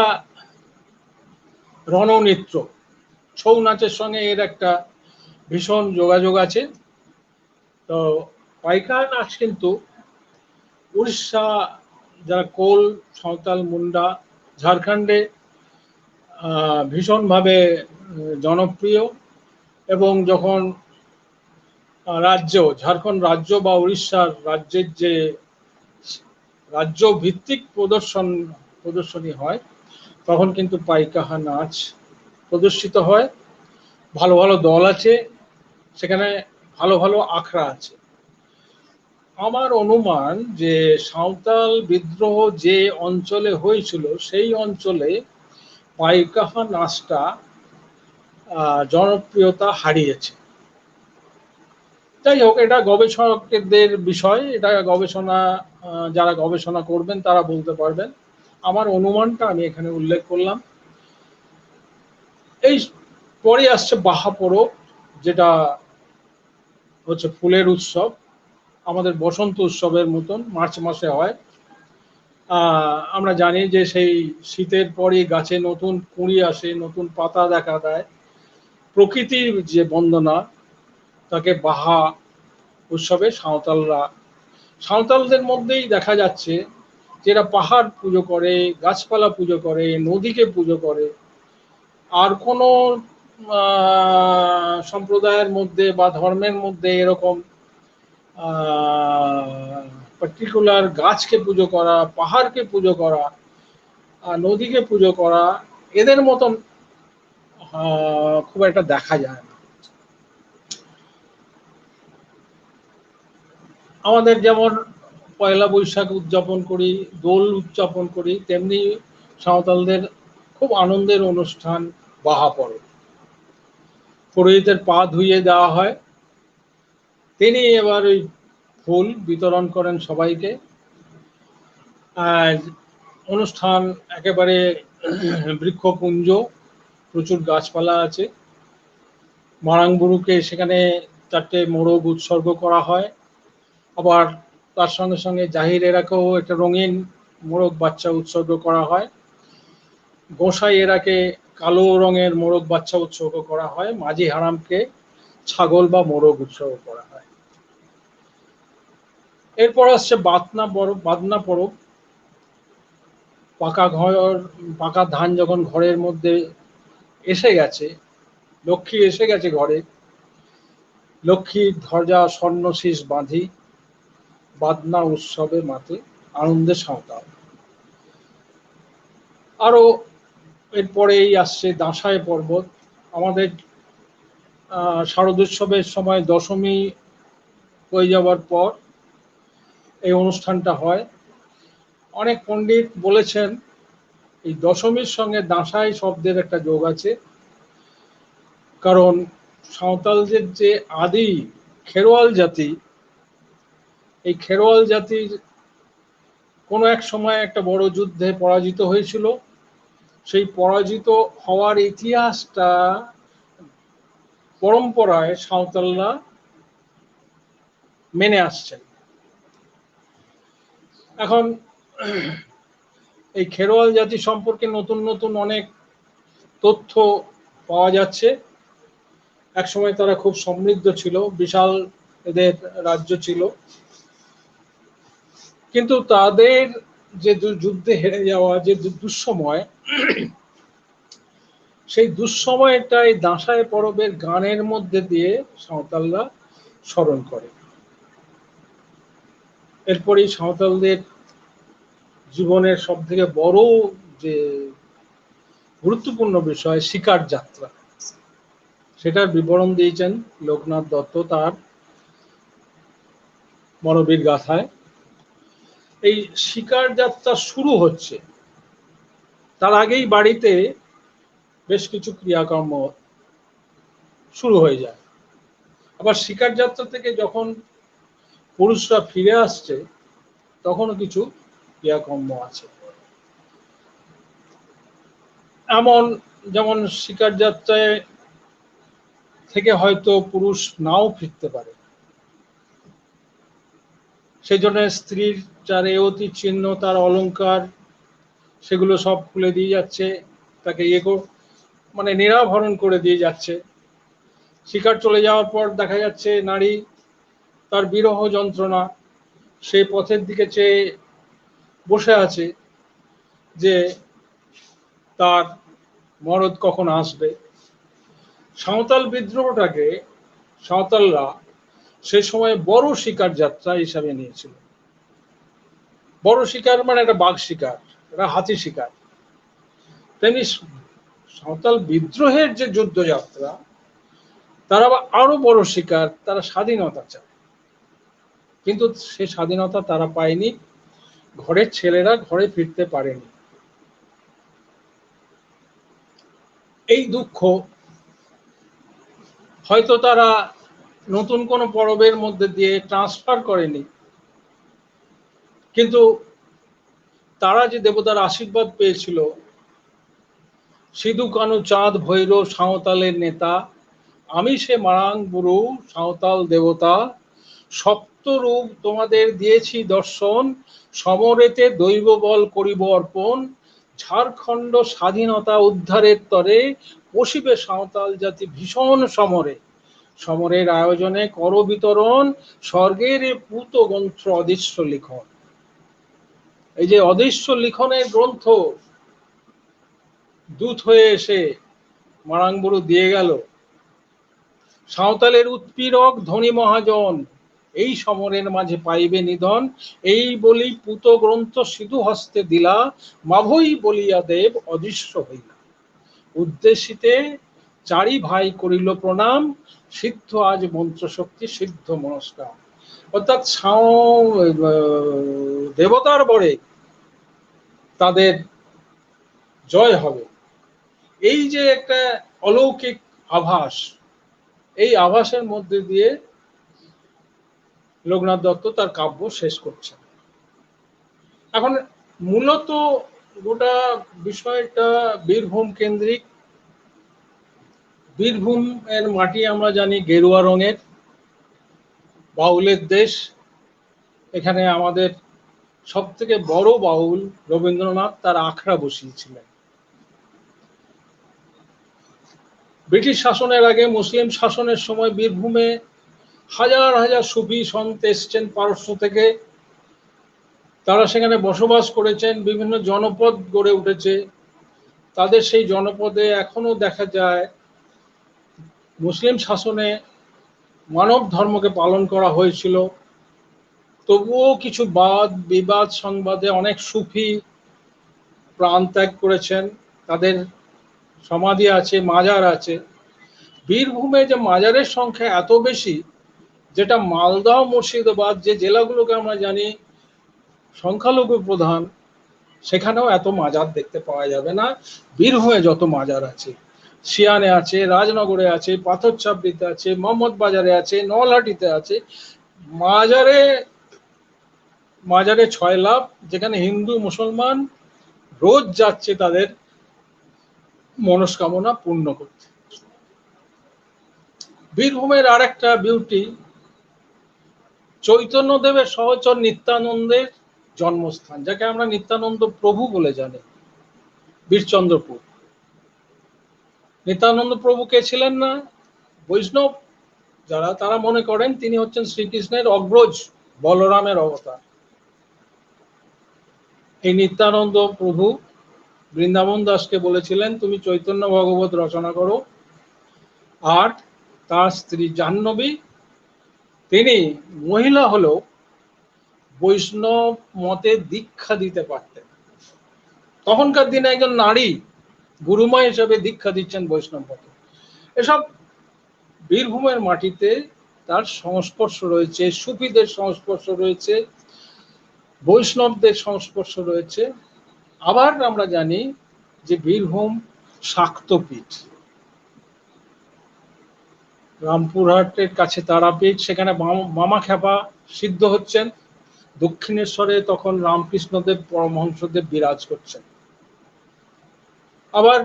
রণনৃত্য, ছৌ নাচের সঙ্গে এর একটা ভীষণ যোগাযোগ আছে। তো পাইকাহা নাচ কিন্তু উড়িষ্যা, যারা কোল, সাঁওতাল, মুন্ডা, ঝাড়খণ্ডে ভীষণভাবে জনপ্রিয়। এবং যখন রাজ্য, ঝাড়খণ্ড রাজ্য বা উড়িষ্যার রাজ্যের যে রাজ্য ভিত্তিক প্রদর্শনী হয়, তখন কিন্তু পাইকাহা নাচ প্রদর্শিত হয়। ভালো ভালো দল আছে সেখানে, ভালো ভালো আখড়া আছে। আমার অনুমান যে সাঁওতাল বিদ্রোহ যে অঞ্চলে হয়েছিল, সেই অঞ্চলে পাইকাহা নাচটা জনপ্রিয়তা হারিয়েছে। যাই হোক, এটা গবেষকদের বিষয়, এটা গবেষণা, যারা গবেষণা করবেন তারা বলতে পারবেন। আমার অনুমানটা আমি এখানে উল্লেখ করলাম। এই পরে আসছে বাহা পরব, যেটা হচ্ছে ফুলের উৎসব, আমাদের বসন্ত উৎসবের মতন মার্চ মাসে হয়। আমরা জানি যে সেই শীতের পরে গাছে নতুন কুঁড়ি আসে, নতুন পাতা দেখা দেয়, প্রকৃতির যে বন্দনা, তাকে বাহা উৎসবে সাঁওতালদের মধ্যেই দেখা যাচ্ছে, যেটা পাহাড় পুজো করে, গাছপালা পুজো করে, নদীকে পুজো করে। আর কোনো সম্প্রদায়ের মধ্যে বা ধর্মের মধ্যে এরকম পার্টিকুলার গাছকে পুজো করা, পাহাড়কে পুজো করা, নদীকে পুজো করা, এদের মতন খুব একটা দেখা যায় না। আমাদের যেমন পয়লা বৈশাখ উদযাপন করি, দোল উদযাপন করি, তেমনি সাঁওতালদের খুব আনন্দের অনুষ্ঠান বাহা পরব। পুরোহিতের পা ধুইয়ে দেওয়া হয়, তিনি এবার ওই ফুল বিতরণ করেন সবাইকে। অনুষ্ঠান একেবারে বৃক্ষপুঞ্জ, প্রচুর গাছপালা আছে। মারাংবুরুকে সেখানে 4টে মোরগ উৎসর্গ করা হয়। আবার তার সঙ্গে সঙ্গে জাহির এরাকেও একটা রঙিন মোরগ বাচ্চা উৎসর্গ করা হয়। গোসাই এরাকে কালো রঙের মোরগ বাচ্চা উৎসর্গ করা হয়। মাঝি হারামকে ছাগল বা মোরগ উৎসর্গ করা হয়। এরপর আসছে বাদনা পরব। পাকা ধান যখন ঘরের মধ্যে এসে গেছে, লক্ষ্মী এসে গেছে ঘরে, লক্ষ্মীর ধ্বজা স্বর্ণ শীষ বাঁধি বাদনা উৎসবে মাতে আনন্দে সাঁওতাল। আরো এরপরেই আসছে দাঁসাই পর্বত। আমাদের শারদোৎসবের সময় দশমী হয়ে যাওয়ার পর এই অনুষ্ঠানটা হয়। অনেক পণ্ডিত বলেছেন এই দশমীর সঙ্গে দাঁসাই শব্দের একটা যোগ আছে, কারণ সাঁওতালদের যে আদি খেরোয়াল জাতি, এই খেরোয়াল জাতির কোনো এক সময় একটা বড় যুদ্ধে পরাজিত হয়েছিল। সেই পরাজিত হওয়ার ইতিহাসটা পরম্পরায় সাঁওতালরা মেনে আসছেন। এখন এই খেরোয়াল জাতি সম্পর্কে নতুন নতুন অনেক তথ্য পাওয়া যাচ্ছে। একসময় তারা খুব সমৃদ্ধ ছিল, বিশাল এদের রাজ্য ছিল, কিন্তু তাদের যে যুদ্ধে হেরে যাওয়া যে দুঃসময়, সেই দুঃসময়টা এই দাঁসাই পরবের গানের মধ্যে দিয়ে সাঁওতালরা স্মরণ করে। এরপরেই সাঁওতালদের জীবনের সব থেকে বড় যে গুরুত্বপূর্ণ বিষয় শিকার যাত্রা। সেটার বিবরণ দিয়েছেন লোকনাথ দত্ত তার মরবীর গাথায়। এই শিকার যাত্রা শুরু হচ্ছে, তার আগেই বাড়িতে বেশ কিছু ক্রিয়াকর্ম শুরু হয়ে যায়। আবার শিকার যাত্রা থেকে যখন পুরুষরা ফিরে আসছে তখনও কিছু ক্রিয়াকর্ম আছে। এমন যেমন শিকার যাত্রায় থেকে হয়তো পুরুষ নাও ফিরতে পারে, সেই জন্য স্ত্রীর যার এয়তি চিহ্ন, তার অলংকার, সেগুলো সব খুলে দিয়ে যাচ্ছে, তাকে মানে নিরাভরণ করে দিয়ে যাচ্ছে। শিকার চলে যাওয়ার পর দেখা যাচ্ছে নারী তার বিরহ যন্ত্রণা, সেই পথের দিকে চেয়ে বসে আছে যে তার মরদ কখন আসবে। সাঁওতাল বিদ্রোহটাকে সাঁওতালরা সে সময় বড় শিকার যাত্রা হিসাবে নিয়েছিল। বড় শিকার মানে একটা বাঘ শিকার, একটা হাতি শিকার। তেমনি সাঁওতাল বিদ্রোহের যে যুদ্ধযাত্রা, তারা আবার আরো বড় শিকার, তারা স্বাধীনতা চায়। কিন্তু সে স্বাধীনতা তারা পায়নি, ঘরের ছেলেরা ঘরে ফিরতে পারেনি। এই দুঃখ হয়তো তারা নতুন কোনো পরবের মধ্যে দিয়ে ট্রান্সফার করেনি, কিন্তু তারা যে দেবতার আশীর্বাদ পেয়েছিল, সিধু কানু চাঁদ ভৈরব সাঁওতালের নেতা, আমি সে মারাং বুড়ো সাঁওতাল দেবতা, সপ্তরূপ তোমাদের দিয়েছি দর্শন, সমরেতে দৈব বল করিব অর্পণ, ঝাড়খণ্ড স্বাধীনতা উদ্ধারের তরে পশিবে সাঁওতাল জাতি ভীষণ সমরে, সমরের আয়োজনে কর বিতরণ, স্বর্গের পূত গ্রন্থ অদৃশ্য লিখন। এই যে অদৃশ্য লিখনের গ্রন্থ দূত হয়ে এসে মারাংবুড়ো দিয়ে গেল, সাঁওতালের উৎপীড়ক ধনী মহাজন এই সমরের মাঝে পাইবে নিধন, এই বলি পূত গ্রন্থ সিধু হস্তে দিলা, মাভই বলিয়া দেব অদৃশ্য হইলা, উদ্দেশিতে চারি ভাই করিল প্রণাম, সিদ্ধ আজ মন্ত্র শক্তি সিদ্ধ মনস্কার। অর্থাৎ দেবতার বরে তাদের জয় হবে, এই যে একটা অলৌকিক আভাস, এই আভাসের মধ্যে দিয়ে লোকনাথ দত্ত তার কাব্য শেষ করছেন। এখন মূলত গোটা বিষয়টা বীরভূম কেন্দ্রিক। বীরভূম এর মাটি আমরা জানি গেরুয়া রঙের, বাউলের দেশ। এখানে আমাদের সব থেকে বড় বাউল রবীন্দ্রনাথ তার আখড়া বসিয়েছিলেন। ব্রিটিশ শাসনের আগে মুসলিম শাসনের সময় বীরভূমে হাজার হাজার সুফি সন্ত এসছেন পারস্য থেকে, তারা সেখানে বসবাস করেছেন, বিভিন্ন জনপদ গড়ে উঠেছে। তাদের সেই জনপদে এখনো দেখা যায় মুসলিম শাসনে মানব ধর্মকে পালন করা হয়েছিল, তবুও কিছু বাদ বিবাদ সংবাদে অনেক সুফি প্রাণ ত্যাগ করেছেন, তাদের সমাধি আছে, মাজার আছে। বীরভূমে যে মাজারের সংখ্যা এত বেশি, যেটা মালদা মুর্শিদাবাদ যে জেলাগুলোকে আমরা জানি সংখ্যালঘু প্রধান, সেখানেও এত মাজার দেখতে পাওয়া যাবে না। বীরভূমে যত মাজার আছে, সিয়ানে আছে, রাজনগরে আছে, পাথরছাবড়িতে আছে, মোহাম্মদ বাজারে আছে, নলহাটিতে আছে, মাজারে মাজারে ৬ লাভ, যেখানে হিন্দু মুসলমান রোজ যাচ্ছে তাদের মনস্কামনা পূর্ণ করতে। বীরভূমের আর একটা বিউটি, চৈতন্যদেবের সহচর নিত্যানন্দের জন্মস্থান, যাকে আমরা নিত্যানন্দ প্রভু বলে জানি, বীরচন্দ্রপুর। নিত্যানন্দ প্রভু কে ছিলেন না? বৈষ্ণব যারা, তারা মনে করেন তিনি হচ্ছেন শ্রীকৃষ্ণের অগ্রজ, বলরামের অবতার। এই নিত্যানন্দ প্রভু বৃন্দাবন দাসকে বলেছিলেন, তুমি চৈতন্য ভগবত রচনা করো। আর তার স্ত্রী জাহ্নবী, তিনি মহিলা হলেও বৈষ্ণব মতে দীক্ষা দিতে পারতেন। তখনকার দিনে একজন নারী গুরুমা হিসেবে দীক্ষা দিচ্ছেন বৈষ্ণব মতে। এসব বীরভূমের মাটিতে তার সংস্পর্শ রয়েছে, সুফিদের সংস্পর্শ রয়েছে, বৈষ্ণবদের সংস্পর্শ রয়েছে। আবার আমরা জানি যে বীরভূম শাক্তপীঠ, রামপুরহাটের কাছে তারাপীঠ, সেখানে মামাখ্যাপা সিদ্ধ হচ্ছেন। দক্ষিণেশ্বরে তখন রামকৃষ্ণদেব পরমহংসদেব বিরাজ করছেন। আবার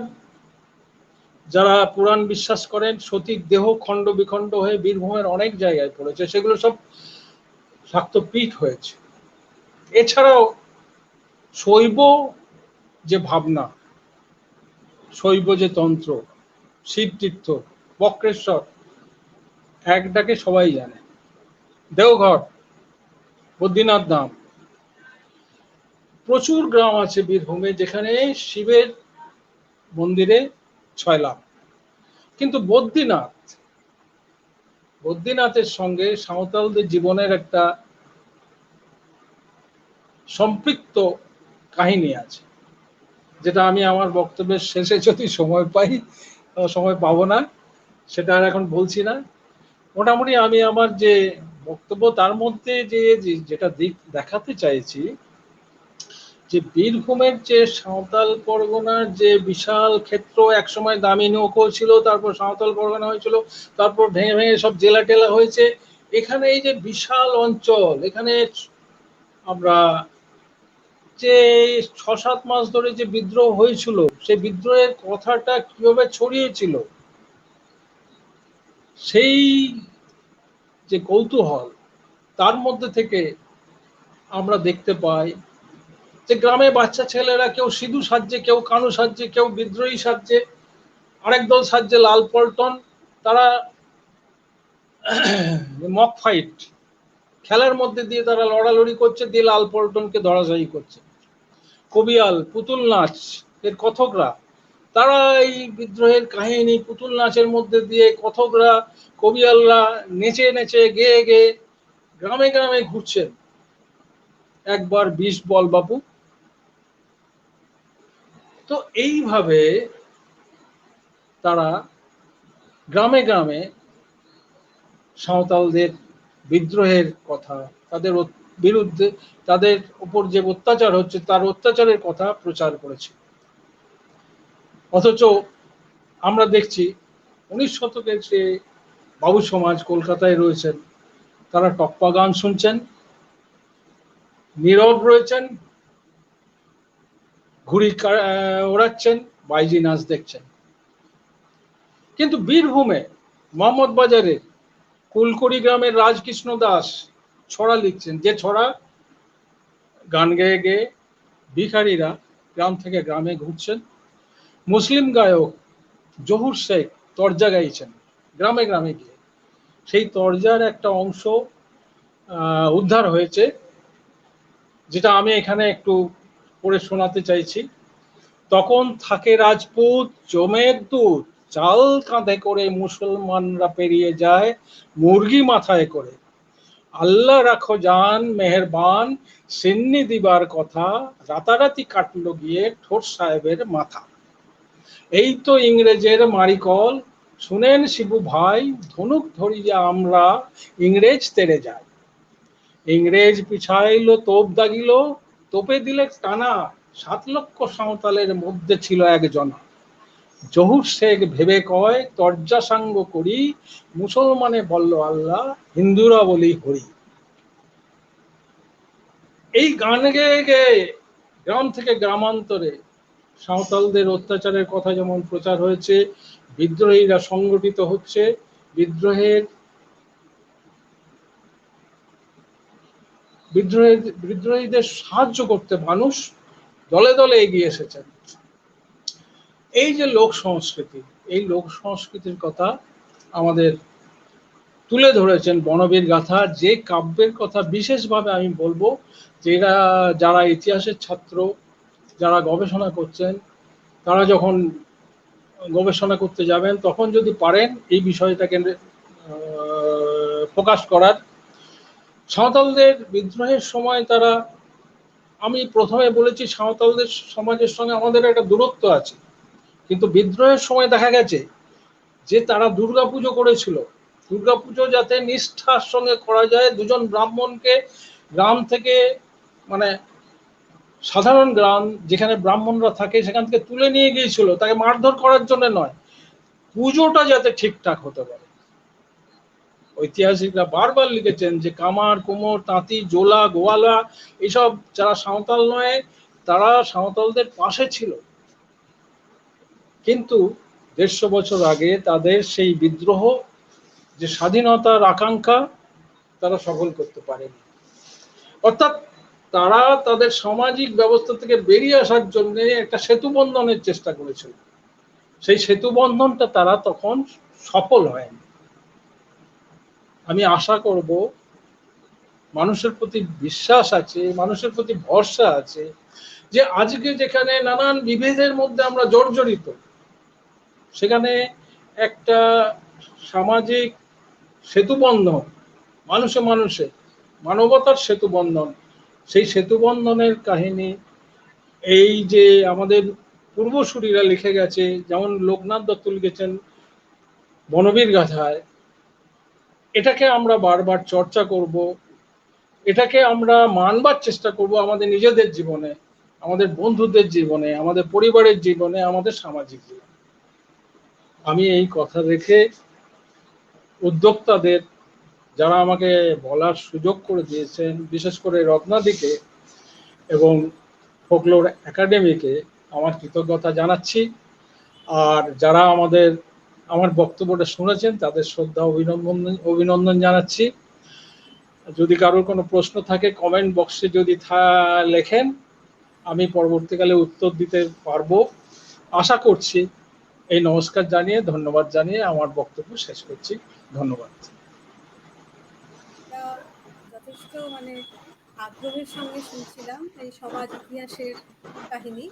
যারা পুরাণ বিশ্বাস করেন, সতীর দেহ খণ্ড বিখণ্ড হয়ে বীরভূমের অনেক জায়গায় পড়েছে, সেগুলো সব শাক্তপীঠ হয়েছে। এছাড়াও শৈব যে ভাবনা, শৈব যে তন্ত্র, শিবতীর্থ, বক্রেশ্বর, এক ডাকে সবাই জানে, দেওঘর, বদ্রীনাথ ধাম, প্রচুর গ্রাম আছে বীরভূমে যেখানে শিবের মন্দিরে 6 লাখ। কিন্তু বদ্রীনাথের সঙ্গে সাঁওতালদের জীবনের একটা সম্পৃক্ত কাহিনী আছে, যেটা আমি আমার বক্তব্যের শেষে যদি সময় পাই, সময় পাবো না, সেটা আর এখন বলছি না। মোটামুটি আমি আমার যে বক্তব্য তার মধ্যে যেটা দিক দেখাতে চাইছি, যে বীরভূমের যে সাঁওতাল পরগনার যে বিশাল ক্ষেত্র, একসময় দামি নৌকো ছিল, তারপর সাঁওতাল পরগনা হয়েছিল, তারপর ভেঙে ভেঙে সব জেলা টেলা হয়েছে। এখানে এই যে বিশাল অঞ্চল, এখানে আমরা যে 6-7 মাস ধরে যে বিদ্রোহ হয়েছিল, সেই বিদ্রোহের কথাটা কিভাবে ছড়িয়েছিল, সেই যে কৌতূহল, তার মধ্যে থেকে আমরা দেখতে পাই যে গ্রামে বাচ্চা ছেলেরা কেউ সিধু সাজছে, কেউ কানু সাজছে, কেউ বিদ্রোহী সাজছে, আরেক দল সাজছে লাল পল্টন। তারা মক ফাইট খেলার মধ্যে দিয়ে তারা লড়ালড়ি করছে, দিয়ে লাল পল্টনকে ধরাশায়ী করছে। কবিয়াল, পুতুল নাচ এর কথকরা, তারা এই বিদ্রোহের কাহিনী পুতুল নাচের মধ্যে দিয়ে কথকরা, কবিয়ালরা নেচে নেচে গেয়ে গেয়ে গ্রামে গ্রামে ঘুরছেন। একবার 20 বল বাপু। তো এইভাবে তারা গ্রামে গ্রামে সাঁওতালদের বিদ্রোহের কথা, তাদের বিরুদ্ধে, তাদের উপর যে অত্যাচার হচ্ছে তার অত্যাচারের কথা প্রচার করেছে। অথচ আমরা দেখছি 19 শতকের যে বাবু সমাজ কলকাতায় রয়েছেন, তারা টপ্পা গান শুনছেন, নীরব রয়েছেন, ঘুড়ি ওড়াচ্ছেন, বাইজি নাচ দেখছেন। কিন্তু বীরভূমে মোহাম্মদ বাজারে কুলকুড়ি গ্রামের রাজকৃষ্ণ দাস ছড়া লিখছেন, যে ছড়া গান গেয়ে গেয়ে ভিখারিরা গ্রাম থেকে গ্রামে ঘুরছেন। মুসলিম গায়ক জহুর শেখ তরজা গাইছেন গ্রামে গ্রামে গিয়ে। সেই তরজার একটা অংশ উদ্ধার হয়েছে, যেটা আমি এখানে একটু পড়ে শোনাতে চাইছি। তখন থাকে রাজপুত জমের দুধ, চাল কাঁধে করে মুসলমানরা পেরিয়ে যায় মুরগি মাথায় করে। আল্লাহ রাখো জান মেহেরবান, সিন্নি দিবার কথা, রাতারাতি কাটলো গিয়ে ঠোঁট সাহেবের মাথা। এই তো ইংরেজের মারিকল, শুনেন শিবু ভাই, ধনুক ধরিয়া আমরা ইংরেজ তেড়ে যাই। ইংরেজ পিছাইলো, তোপ দাগিল, তোপে দিলে টানা, 7 লক্ষ সাঁওতালের মধ্যে ছিল একজনা। জহুর শেখ ভেবে কয় তরজা সাঙ্গ করি, মুসলমানে বলল আল্লাহ, হিন্দুরা বলি হরি। এই গান গেয়ে গেয়ে গ্রাম থেকে গ্রামান্তরে সাঁওতালদের অত্যাচারের কথা যেমন প্রচার হয়েছে, বিদ্রোহীরা সংগঠিত হচ্ছে, বিদ্রোহীদের সাহায্য করতে মানুষ দলে দলে এগিয়ে এসেছেন। এই যে লোক সংস্কৃতি, এই লোক সংস্কৃতির কথা আমাদের তুলে ধরেছেন বনবীর গাথা, যে কাব্যের কথা বিশেষভাবে আমি বলবো, যারা ইতিহাসের ছাত্র, যারা গবেষণা করছেন, তারা যখন গবেষণা করতে যাবেন তখন যদি পারেন এই বিষয়টাকে প্রকাশ করার। সাঁওতালদের বিদ্রোহের সময় তারা, আমি প্রথমে বলেছি সাঁওতালদের সমাজের সঙ্গে আমাদের একটা দূরত্ব আছে, কিন্তু বিদ্রোহের সময় দেখা গেছে যে তারা দুর্গাপুজো করেছিল, দুর্গাপুজো যাতে নিষ্ঠার সঙ্গে করা যায়, দুজন ব্রাহ্মণকে গ্রাম থেকে, মানে সাধারণ গ্রাম যেখানে ব্রাহ্মণরা থাকে সেখান থেকে তুলে নিয়ে গিয়েছিল, তাকে মারধর করার জন্য নয়, পুজোটা যাতে ঠিকঠাক হতে পারে। ঐতিহাসিকরা বারবার লিখেছেন যে কামার, কুমোর, তাঁতি, জোলা, গোয়ালা এসব যারা সাঁওতাল নয় তারা সাঁওতালদের পাশে ছিল, কিন্তু ১৫০ বছর আগে তাদের সেই বিদ্রোহ, যে স্বাধীনতার আকাঙ্ক্ষা, তারা সফল করতে পারেনি। অর্থাৎ তারা তাদের সামাজিক ব্যবস্থা থেকে বেরিয়ে আসার জন্য একটা সেতু বন্ধনের চেষ্টা করেছিল, সেই সেতু বন্ধনটা তারা তখন সফল হয়নি। আমি আশা করব মানুষের প্রতি বিশ্বাস আছে, মানুষের প্রতি ভরসা আছে, যে আজকে যেখানে নানান বিভেদের মধ্যে আমরা জর্জরিত, সেখানে একটা সামাজিক সেতুবন্ধন, মানুষে মানুষে মানবতার সেতুবন্ধন, সেই সেতুবন্ধনের কাহিনী এই যে আমাদের পূর্বসূরীরা লিখে গেছে, যেমন লোকনাথ দত্ত লিখেছেন বনবীর গাথায়, এটাকে আমরা বারবার চর্চা করব, এটাকে আমরা মানবার চেষ্টা করব আমাদের নিজেদের জীবনে, আমাদের বন্ধুদের জীবনে, আমাদের পরিবারের জীবনে, আমাদের সামাজিক জীবনে। আমি এই কথা রেখে উদ্যোক্তাদের, যারা আমাকে বলার সুযোগ করে দিয়েছেন, বিশেষ করে রত্নাদিকে এবং ফোকলোর একাডেমিকে আমার কৃতজ্ঞতা জানাচ্ছি। আর যারা আমার বক্তব্যটা শুনেছেন তাদের শ্রদ্ধা অভিনন্দন জানাচ্ছি। যদি কারোর কোনো প্রশ্ন থাকে কমেন্ট বক্সে যদি লেখেন, আমি পরবর্তীকালে উত্তর দিতে পারবো আশা করছি। এই নমস্কার জানিয়ে, ধন্যবাদ জানিয়ে আমার বক্তব্য শেষ করছি। ধন্যবাদ। যথেষ্ট আগ্রহের সঙ্গে শুনছিলাম এই সমাজ ইতিহাসের কাহিনী।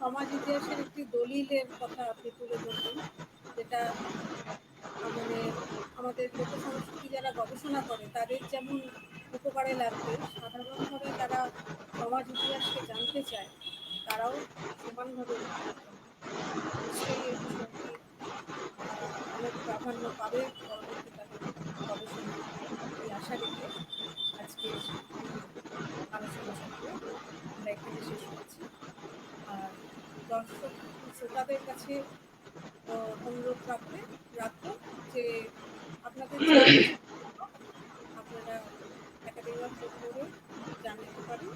সমাজ ইতিহাসের একটি দলিলের কথা আপনি তুলে ধরলেন, যেটা আমাদের লোক সংস্কৃতি যারা গবেষণা করে তাদের যেমন উপকারে লাগবে, সাধারণভাবে যারা সমাজ ইতিহাসকে জানতে চায় তারাও সমানভাবে নিশ্চয়ই এই বিষয়টি অনেক প্রাধান্য পাবে পরবর্তীকালে গবেষণায়। এই আশা রেখে আজকের আলোচনা সত্য আমরা এখানে শেষ করছি। আর দর্শক শ্রোতাদের কাছে অনুরোধ রাখবো যে আপনাদের যা কিছু আপনারা একাডেমি অফ ফোকলোরে জানাতে পারেন।